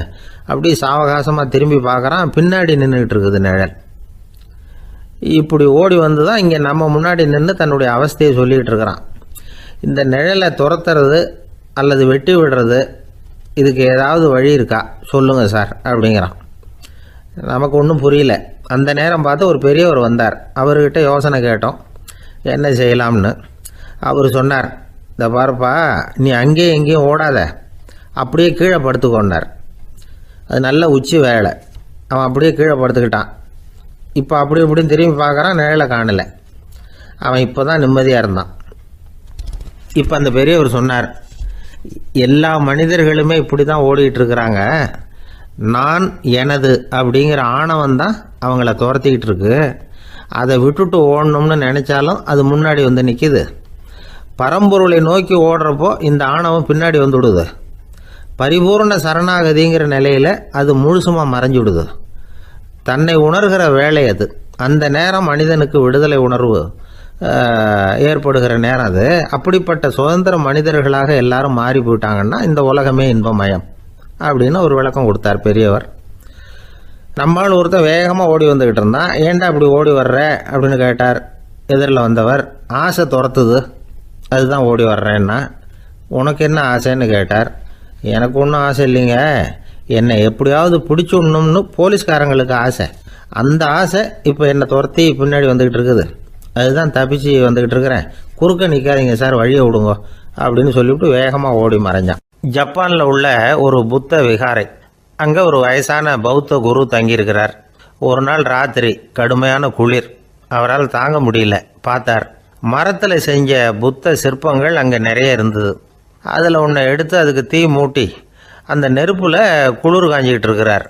அப்படியே சாவகாசமாக திரும்பி பார்க்குறான். பின்னாடி நின்றுக்கிட்டு இருக்குது நிழல். இப்படி ஓடி வந்து தான் இங்கே நம்ம முன்னாடி நின்று தன்னுடைய அவஸ்தையை சொல்லிகிட்டு இருக்கிறான். இந்த நிழலை துரத்துறது அல்லது வெட்டி விடுறது, இதுக்கு ஏதாவது வழி இருக்கா சொல்லுங்கள் சார் அப்படிங்கிறான். நமக்கு ஒன்றும் புரியல. அந்த நேரம் பார்த்து ஒரு பெரியவர் வந்தார். அவர்கிட்ட யோசனை கேட்டோம், என்ன செய்யலாம்னு. அவர் சொன்னார், இந்த பாருப்பா, நீ அங்கேயும் எங்கேயும் ஓடாத, அப்படியே கீழே படுத்துக்கொண்டார். அது நல்ல உச்சி வேலை. அவன் அப்படியே கீழே படுத்துக்கிட்டான். இப்போ அப்படி இப்படின்னு திரும்பி பார்க்குறான், நிழலை காணலை. அவன் இப்போ தான் நிம்மதியாக இருந்தான். இப்போ அந்த பெரியவர் சொன்னார், எல்லா மனிதர்களுமே இப்படி தான் ஓடிட்டு இருக்கிறாங்க. நான் எனது அப்படிங்கிற ஆணவம் தான் அவங்கள துரத்திக்கிட்டு இருக்கு. அதை விட்டுட்டு ஓடணும்னு நினச்சாலும் அது முன்னாடி வந்து நிற்கிது. பரம்பொருளை நோக்கி ஓடுறப்போ இந்த ஆணவம் பின்னாடி வந்து விடுது. பரிபூர்ண சரணாகதிங்கிற நிலையில் அது முழுசுமாக மறைஞ்சு விடுது. தன்னை உணர்கிற வேலை அது. அந்த நேரம் மனிதனுக்கு விடுதலை உணர்வு ஏற்படுகிற நேரம் அது. அப்படிப்பட்ட சுதந்திர மனிதர்களாக எல்லாரும் மாறி போயிட்டாங்கன்னா இந்த உலகமே இன்பமயம் அப்படின்னு ஒரு விளக்கம் கொடுத்தார் பெரியவர். நம்மால் ஒருத்தர் வேகமாக ஓடி வந்துக்கிட்டு இருந்தான். ஏன்டா அப்படி ஓடி வர்ற அப்படின்னு கேட்டார் எதிரில் வந்தவர். ஆசை துரத்துது, அதுதான் ஓடி வர்றேன்னா. உனக்கு என்ன ஆசைன்னு கேட்டார். எனக்கு ஒன்றும் ஆசை இல்லைங்க, என்னை எப்படியாவது பிடிச்சுடணும்னு போலீஸ்காரங்களுக்கு ஆசை. அந்த ஆசை இப்போ என்னை துரத்தி பின்னாடி வந்துக்கிட்டு இருக்குது. அதுதான் தப்பிச்சு வந்துக்கிட்டு இருக்கிறேன். குறுக்க நிற்காதீங்க சார், வழியை விடுங்க அப்படின்னு சொல்லிவிட்டு வேகமாக ஓடி மறைஞ்சான். ஜப்பானில் உள்ள ஒரு புத்த விகாரை. அங்கே ஒரு வயசான பௌத்த குரு தங்கியிருக்கிறார். ஒரு நாள் ராத்திரி கடுமையான குளிர். அவரால் தாங்க முடியல. பார்த்தார், மரத்தில் செஞ்ச புத்த சிற்பங்கள் அங்கே நிறைய இருந்தது. அதில் ஒன்றை எடுத்து அதுக்கு தீ மூட்டி அந்த நெருப்பில் குளிர் காஞ்சிக்கிட்டு இருக்கிறார்.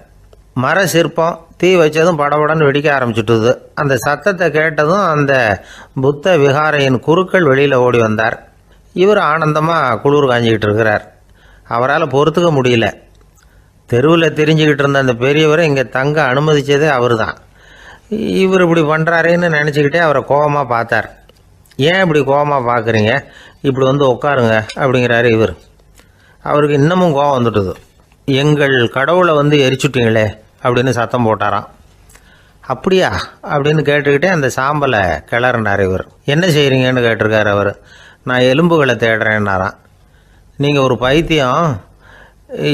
மர சிற்பம் தீ வச்சதும் படபடன்னு வெடிக்க ஆரம்பிச்சுட்டுது. அந்த சத்தத்தை கேட்டதும் அந்த புத்த விகாரையின் குருக்கள் வெளியில் ஓடி வந்தார். இவர் ஆனந்தமாக குளிர் காஞ்சிக்கிட்டு இருக்கிறார். அவரால் பொறுத்துக்க முடியல. தெருவில் தெரிஞ்சுக்கிட்டு இருந்த அந்த பெரியவரை இங்கே தங்க அனுமதித்ததே அவர் தான். இவர் இப்படி பண்ணுறாருன்னு நினச்சிக்கிட்டே அவரை கோபமாக பார்த்தார். ஏன் இப்படி கோபமாக பார்க்குறீங்க, இப்படி வந்து உட்காருங்க அப்படிங்கிறாரு இவர். அவருக்கு இன்னமும் கோபம் வந்துட்டுது. எங்கள் கடவுளை எரிச்சுட்டீங்களே அப்படின்னு சத்தம் போட்டாராம். அப்படியா அப்படின்னு கேட்டுக்கிட்டே அந்த சாம்பலை கிளறினார் இவர். என்ன செய்கிறீங்கன்னு கேட்டிருக்காரு அவர். நான் எலும்புகளை தேடுறேன்னாராம். நீங்கள் ஒரு பைத்தியம்,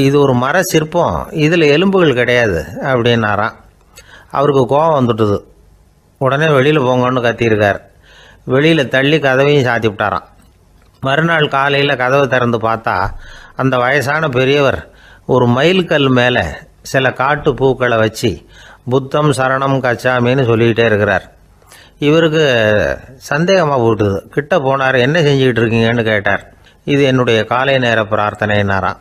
இது ஒரு மர சிற்பம், இதில் எலும்புகள் கிடையாது அப்படின்னாராம். அவருக்கு கோபம் வந்துட்டுது. உடனே வெளியில் போங்கன்னு கத்தியிருக்கார். வெளியில் தள்ளி கதவையும் சாத்தி விட்டாராம். மறுநாள் காலையில் கதவை திறந்து பார்த்தா அந்த வயசான பெரியவர் ஒரு மைல்கல் மேலே சில காட்டு பூக்களை வச்சு புத்தம் சரணம் கச்சாமின்னு சொல்லிக்கிட்டே இருக்கிறார். இவருக்கு சந்தேகமாக போட்டுது. கிட்ட போனார். என்ன செஞ்சுக்கிட்டு இருக்கீங்கன்னு கேட்டார். இது என்னுடைய காலை நேர பிரார்த்தனைனாராம்.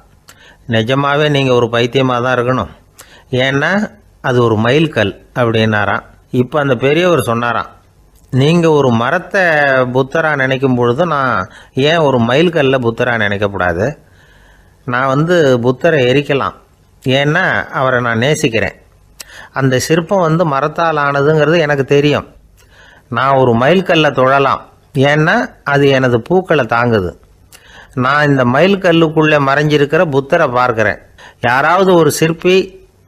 நிஜமாகவே நீங்கள் ஒரு பைத்தியமாக தான் இருக்கணும், ஏன்னா அது ஒரு மைல்கல் அப்படின்னாராம். இப்போ அந்த பெரியவர் சொன்னாராம், நீங்கள் ஒரு மரத்தை புத்தராக நினைக்கும் பொழுது நான் ஏன் ஒரு மைல்கல்ல புத்தராக நினைக்கக்கூடாது? நான் புத்தரை எரிக்கலாம், ஏன்னா அவரை நான் நேசிக்கிறேன். அந்த சிற்பம் மரத்தால் ஆனதுங்கிறது எனக்கு தெரியும். நான் ஒரு மைல்கல்ல தொழலாம், ஏன்னா அது எனது பூக்களை தாங்குது. நான் இந்த மைல்கல்லுக்குள்ளே மறைஞ்சிருக்கிற புத்தரை பார்க்குறேன். யாராவது ஒரு சிற்பி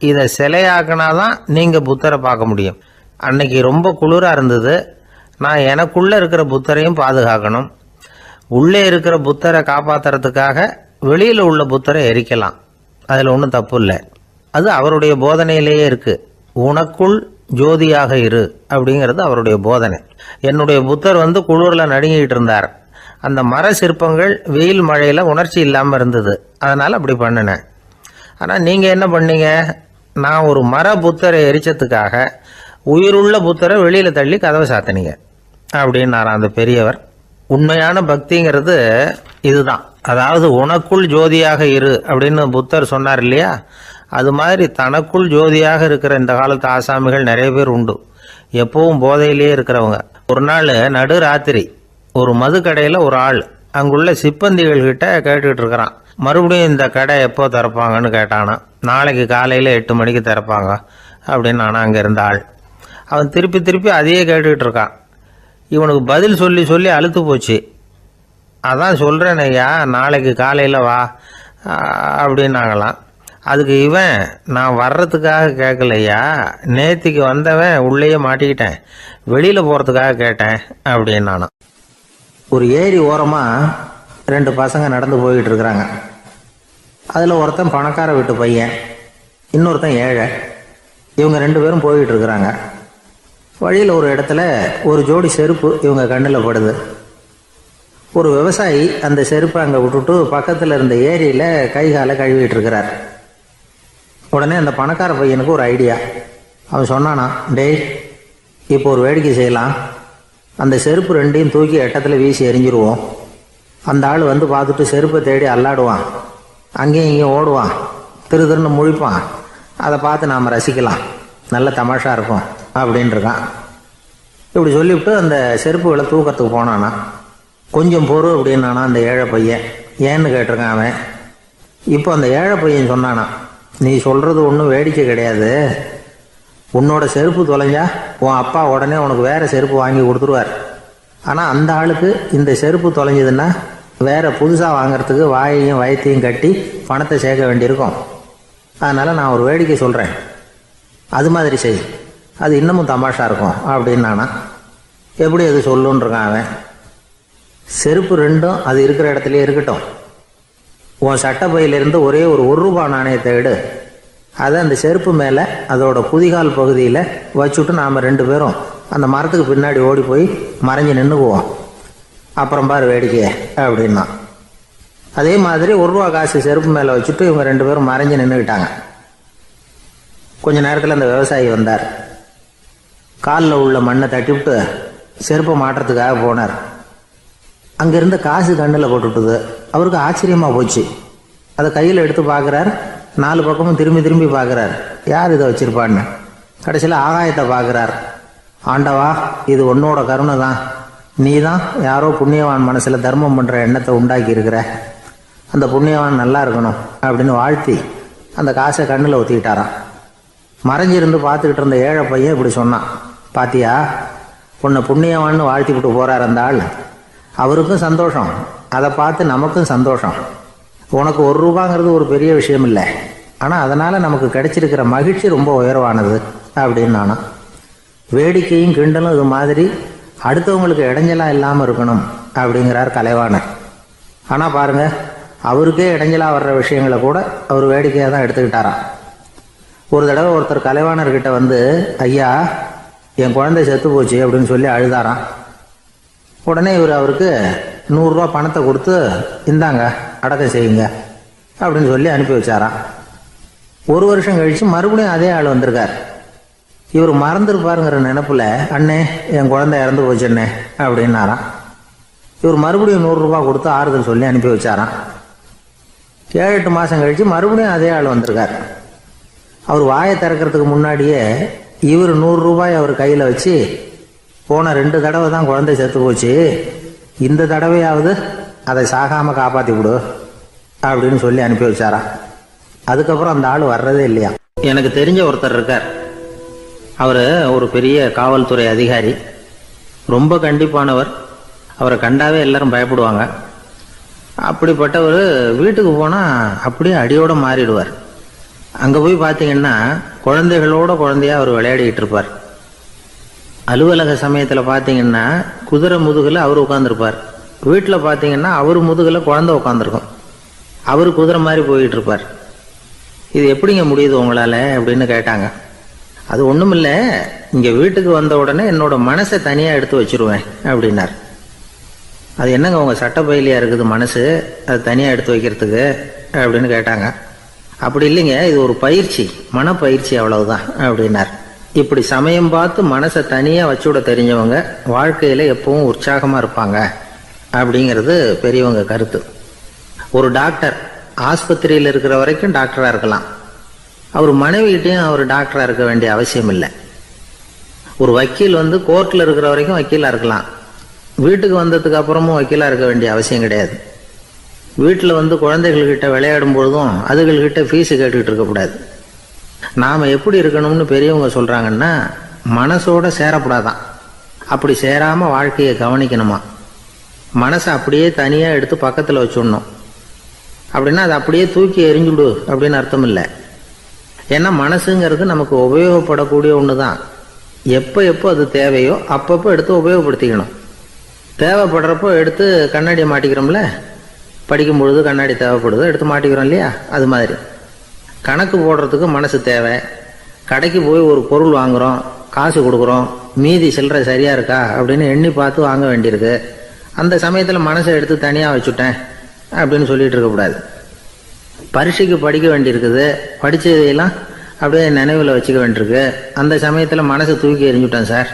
இதை சிலையாக்கினாதான் நீங்கள் புத்தரை பார்க்க முடியும். அன்னைக்கு ரொம்ப குளிராக இருந்தது. நான் எனக்குள்ளே இருக்கிற புத்தரையும் பாதுகாக்கணும். உள்ளே இருக்கிற புத்தரை காப்பாற்றுறதுக்காக வெளியில் உள்ள புத்தரை எரிக்கலாம், அதில் ஒன்றும் தப்பு இல்லை. அது அவருடைய போதனையிலேயே இருக்குது. உனக்குள் ஜோதியாக இரு அப்படிங்கிறது அவருடைய போதனை. என்னுடைய புத்தர் குளிரில் நடுங்கிட்டு இருந்தார். அந்த மர சிற்பங்கள் வெயில் மழையில் உணர்ச்சி இல்லாமல் இருந்தது, அதனால் அப்படி பண்ணினேன். ஆனால் நீங்கள் என்ன பண்ணீங்க? நான் ஒரு மர புத்தரை எரிச்சதுக்காக உயிருள்ள புத்தரை வெளியில் தள்ளி கதவை சாத்தினீங்க அப்படின்னாராம் அந்த பெரியவர். உண்மையான பக்திங்கிறது இதுதான். அதாவது உனக்குள் ஜோதியாக இரு அப்படின்னு புத்தர் சொன்னார் இல்லையா, அது மாதிரி தனக்குள் ஜோதியாக இருக்கிற இந்த காலத்து ஆசாமிகள் நிறைய பேர் உண்டு. எப்பவும் போதையிலேயே இருக்கிறவங்க. ஒரு நாள் நடு ராத்திரி ஒரு மது கடையில் ஒரு ஆள் அங்குள்ள சிப்பந்திகள் கிட்ட கேட்டுக்கிட்டு இருக்கிறான். மறுபடியும் இந்த கடை எப்போ திறப்பாங்கன்னு கேட்டானா. நாளைக்கு காலையில் 8 மணிக்கு திறப்பாங்க அப்படின்னு நானா அங்கே இருந்த ஆள். அவன் திருப்பி திருப்பி அதையே கேட்டுக்கிட்டு இருக்கான். இவனுக்கு பதில் சொல்லி சொல்லி அழுத்து போச்சு. அதான் சொல்கிறேன் ஐயா, நாளைக்கு காலையில் வா அப்படின்னாங்களாம். அதுக்கு இவன், நான் வர்றதுக்காக கேட்கலையா, நேத்திக்கு வந்தவன் உள்ளேயே மாட்டிக்கிட்டேன், வெளியில் போகிறதுக்காக கேட்டேன் அப்படின்னு நானும். ஒரு ஏரி ஓரமாக 2 பசங்க நடந்து போய்கிட்டு இருக்கிறாங்க. அதில் ஒருத்தன் பணக்கார வீட்டு பையன், இன்னொருத்தன் ஏழை. இவங்க 2 பேரும் போய்கிட்டு இருக்கிறாங்க. வழியில் ஒரு இடத்துல ஒரு ஜோடி செருப்பு இவங்க கண்ணில் படுது. ஒரு விவசாயி அந்த செருப்பை அங்கே விட்டுட்டு பக்கத்தில் இருந்த ஏரியில் கை காலை கழுவிட்டு இருக்கிறார். உடனே அந்த பணக்கார பையனுக்கு ஒரு ஐடியா. அவன் சொன்னானா, டேய், இப்போ ஒரு வேடிக்கை செய்யலாம். அந்த செருப்பு 2ஐயும் தூக்கி எட்டத்தில் வீசி எரிஞ்சிருவோம். அந்த ஆள் பார்த்துட்டு செருப்பை தேடி அல்லாடுவான், அங்கேயும் இங்கேயும் ஓடுவான், திரு திருன்னு முழிப்பான். அதை பார்த்து நாம் ரசிக்கலாம், நல்ல தமாஷா இருக்கும் அப்படின்னு இருக்கான். இப்படி சொல்லிவிட்டு அந்த செருப்புகளை தூக்கத்துக்கு போனானா. கொஞ்சம் பொறு அப்படின்னானா அந்த ஏழை பையன். ஏன்னு கேட்டிருக்கான் அவன். இப்போ அந்த ஏழை பையன் சொன்னானா, நீ சொல்கிறது ஒன்றும் வேடிக்கை கிடையாது. உன்னோட செருப்பு தொலைஞ்சா உன் அப்பா உடனே உனக்கு வேறு செருப்பு வாங்கி கொடுத்துருவார். ஆனால் அந்த ஆளுக்கு இந்த செருப்பு தொலைஞ்சதுன்னா வேறு புதுசாக வாங்கிறதுக்கு வாயையும் வயத்தையும் கட்டி பணத்தை சேர்க்க வேண்டியிருக்கும். அதனால் நான் ஒரு வேடிக்கை சொல்கிறேன், அது மாதிரி செய், அது இன்னமும் தமாஷா இருக்கும் அப்படின்னு நானா. எப்படி அது சொல்லுன்னு இருக்கான் அவன். செருப்பு 2ம் அது இருக்கிற இடத்துலையே இருக்கட்டும். உன் சட்டை பையிலிருந்து ஒரே ஒரு ரூபா நாணயத்தை எடு. அதை அந்த செருப்பு மேலே அதோட குதிகால் பகுதியில் வச்சுட்டு நாம் 2 பேரும் அந்த மரத்துக்கு பின்னாடி ஓடி போய் மறைஞ்சு நின்றுக்குவோம். அப்புறம் பாரு வேடிக்கையே அப்படின்னா. அதே மாதிரி 1 ரூபா காசு செருப்பு மேலே வச்சுட்டு இவங்க 2 பேரும் மறைஞ்சு நின்றுக்கிட்டாங்க. கொஞ்ச நேரத்தில் அந்த விவசாயி வந்தார். காலில் உள்ள மண்ணை தட்டிவிட்டு செருப்பை மாட்டுறதுக்காக போனார். அங்கேருந்த காசு கண்ணில் போட்டுவிட்டுது. அவருக்கு ஆச்சரியமாக போச்சு. அதை கையில் எடுத்து பார்க்குறார். 4 பக்கமும் திரும்பி திரும்பி பார்க்குறார், யார் இதை வச்சுருப்பான்னு. கடைசியில் ஆகாயத்தை பார்க்குறார். ஆண்டவா, இது உன்னோட கருணை தான். நீ தான் யாரோ புண்ணியவான் மனசில் தர்மம் பண்ணுற எண்ணத்தை உண்டாக்கி இருக்கிற. அந்த புண்ணியவான் நல்லா இருக்கணும் அப்படின்னு வாழ்த்தி அந்த காசை கண்ணில் ஊற்றிக்கிட்டாரான். மறைஞ்சிருந்து பார்த்துக்கிட்டு இருந்த ஏழை பையன் இப்படி சொன்னான், பாத்தியா, உன்னை புண்ணியவான்னு வாழ்த்தி விட்டு போகிறார் அந்த ஆள். அவருக்கும் சந்தோஷம், அதை பார்த்து நமக்கும் சந்தோஷம். உனக்கு 1 ரூபாங்கிறது ஒரு பெரிய விஷயம் இல்லை, ஆனால் அதனால் நமக்கு கிடைச்சிருக்கிற மகிழ்ச்சி ரொம்ப உயர்வானது அப்படின்னு நானும். வேடிக்கையும் கிண்டலும் இது மாதிரி அடுத்தவங்களுக்கு இடைஞ்சலாக இல்லாமல் இருக்கணும் அப்படிங்கிறார் கலைவாணர். ஆனால் பாருங்கள், அவருக்கே இடைஞ்சலாக வர்ற விஷயங்களை கூட அவர் வேடிக்கையாக தான் எடுத்துக்கிட்டாராம். ஒரு தடவை ஒருத்தர் கலைவாணர்கிட்ட வந்து, ஐயா என் குழந்தை செத்து போச்சு அப்படின்னு சொல்லி அழுதாராம். உடனே இவர் அவருக்கு 100 ரூபா பணத்தை கொடுத்து, இந்தாங்க அடக்கம் செய்யுங்க அப்படின்னு சொல்லி அனுப்பி வச்சாராம். 1 வருஷம் கழிச்சு மறுபடியும் அதே ஆள் வந்திருக்கார். இவர் மறந்துருப்பாருங்கிற நினைப்புல, அண்ணே என் குழந்தை இறந்து போச்சுண்ணே அப்படின்னாராம். இவர் மறுபடியும் 100 ரூபா கொடுத்து ஆறுதல் சொல்லி அனுப்பி வச்சாராம். 7-8 மாசம் கழிச்சு மறுபடியும் அதே ஆள் வந்திருக்கார். அவர் வாயை திறக்கிறதுக்கு முன்னாடியே இவர் 100 ரூபாய் அவர் கையில வச்சு, போன 2 தடவை தான் குழந்தை செத்து போச்சு, இந்த தடவையாவது அதை சாகாம காப்பாத்தி விடு அப்படின்னு சொல்லி அனுப்பி வச்சாராம். அதுக்கப்புறம் அந்த ஆள் வர்றதே இல்லையா. எனக்கு தெரிஞ்ச ஒருத்தர் இருக்கார். அவர் ஒரு பெரிய காவல்துறை அதிகாரி, ரொம்ப கண்டிப்பானவர். அவரை கண்டாவே எல்லாரும் பயப்படுவாங்க. அப்படிப்பட்டவர் வீட்டுக்கு போனால் அப்படியே அடியோட மாறிடுவார். அங்கே போய் பார்த்தீங்கன்னா குழந்தைகளோட குழந்தையா அவர் விளையாடிக்கிட்டு இருப்பார். அலுவலக சமயத்தில் பார்த்தீங்கன்னா குதிரை முதுகில் அவர் உட்காந்துருப்பார். வீட்டில் பார்த்தீங்கன்னா அவர் முதுகில் குழந்தை உட்காந்துருக்கும். அவர் குதிரை மாதிரி போயிட்டு இருப்பார். இது எப்படிங்க முடியுது உங்களால் அப்படின்னு கேட்டாங்க. அது ஒன்றும் இல்லை, இங்கே வீட்டுக்கு வந்த உடனே என்னோட மனசை தனியாக எடுத்து வச்சிருவேன் அப்படின்னார். அது என்னங்க உங்கள் சட்டப்பையிலையா இருக்குது மனசு, அது தனியாக எடுத்து வைக்கிறதுக்கு அப்படின்னு கேட்டாங்க. அப்படி இல்லைங்க, இது ஒரு பயிற்சி, மனப்பயிற்சி, அவ்வளவுதான் அப்படின்னார். இப்படி சமயம் பார்த்து மனசை தனியாக வச்சுவிட தெரிஞ்சவங்க வாழ்க்கையில் எப்பவும் உற்சாகமாக இருப்பாங்க அப்படிங்கிறது பெரியவங்க கருத்து. ஒரு டாக்டர் ஆஸ்பத்திரியில் இருக்கிற வரைக்கும் டாக்டராக இருக்கலாம். அவர் மனைவிகிட்டையும் அவர் டாக்டராக இருக்க வேண்டிய அவசியம் இல்லை. ஒரு வக்கீல் கோர்ட்டில் இருக்கிற வரைக்கும் வக்கீலாக இருக்கலாம். வீட்டுக்கு வந்ததுக்கு அப்புறமும் வக்கீலாக இருக்க வேண்டிய அவசியம் கிடையாது. வீட்டில் குழந்தைகள்கிட்ட விளையாடும் பொழுதும் அதுகள்கிட்ட ஃபீஸு கேட்டுக்கிட்டு இருக்கக்கூடாது. நாம் எப்படி இருக்கணும்னு பெரியவங்க சொல்கிறாங்கன்னா, மனசோட சேரக்கூடாதான். அப்படி சேராமல் வாழ்க்கையை கவனிக்கணுமா. மனசை அப்படியே தனியாக எடுத்து பக்கத்தில் வச்சுடணும். அப்படின்னா அதை அப்படியே தூக்கி எறிஞ்சுடு அப்படின்னு அர்த்தம் இல்லை. ஏன்னா மனசுங்கிறது நமக்கு உபயோகப்படக்கூடிய ஒன்று தான். எப்போ அது தேவையோ அப்பப்போ எடுத்து உபயோகப்படுத்திக்கணும். தேவைப்படுறப்போ எடுத்து கண்ணாடியை மாட்டிக்கிறோம்ல, படிக்கும் பொழுது கண்ணாடி தேவைப்படுது, எடுத்து மாட்டிக்கிறோம் இல்லையா. அது மாதிரி கணக்கு போடுறதுக்கு மனசு தேவை. கடைக்கு போய் ஒரு பொருள் வாங்குகிறோம், காசு கொடுக்குறோம், மீதி சில்லறை சரியாக இருக்கா அப்படின்னு எண்ணி பார்த்து வாங்க வேண்டியிருக்கு. அந்த சமயத்தில் மனசை எடுத்து தனியாக வச்சுட்டேன் அப்படின்னு சொல்லிட்டு இருக்கக்கூடாது. பரீட்சைக்கு படிக்க வேண்டியிருக்குது, படித்ததையெல்லாம் அப்படியே நினைவில் வச்சுக்க வேண்டியிருக்கு. அந்த சமயத்தில் மனசை தூக்கி எறிஞ்சுட்டேன் சார்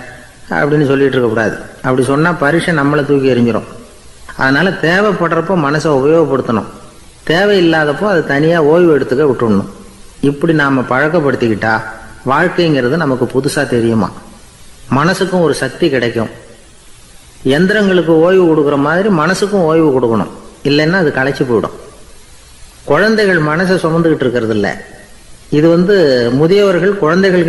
அப்படின்னு சொல்லிட்டு இருக்கக்கூடாது. அப்படி சொன்னால் பரீட்சை நம்மளை தூக்கி எறிஞ்சிடும். அதனால் தேவைப்படுறப்போ மனசை உபயோகப்படுத்தணும், தேவையில்லாதப்போ அது தனியாக ஓய்வு எடுத்துக்க விட்டுடணும். இப்படி நாம் பழக்கப்படுத்திக்கிட்டா வாழ்க்கைங்கிறது நமக்கு புதுசாக தெரியுமா. மனசுக்கும் ஒரு சக்தி கிடைக்கும். எந்திரங்களுக்கு ஓய்வு கொடுக்குற மாதிரி மனசுக்கும் ஓய்வு கொடுக்கணும், இல்லைன்னா அது களைச்சி போயிடும். குழந்தைகள் மனசை சுமந்துக்கிட்டு இருக்கிறது இல்லை. இது முதியவர்கள் குழந்தைகள்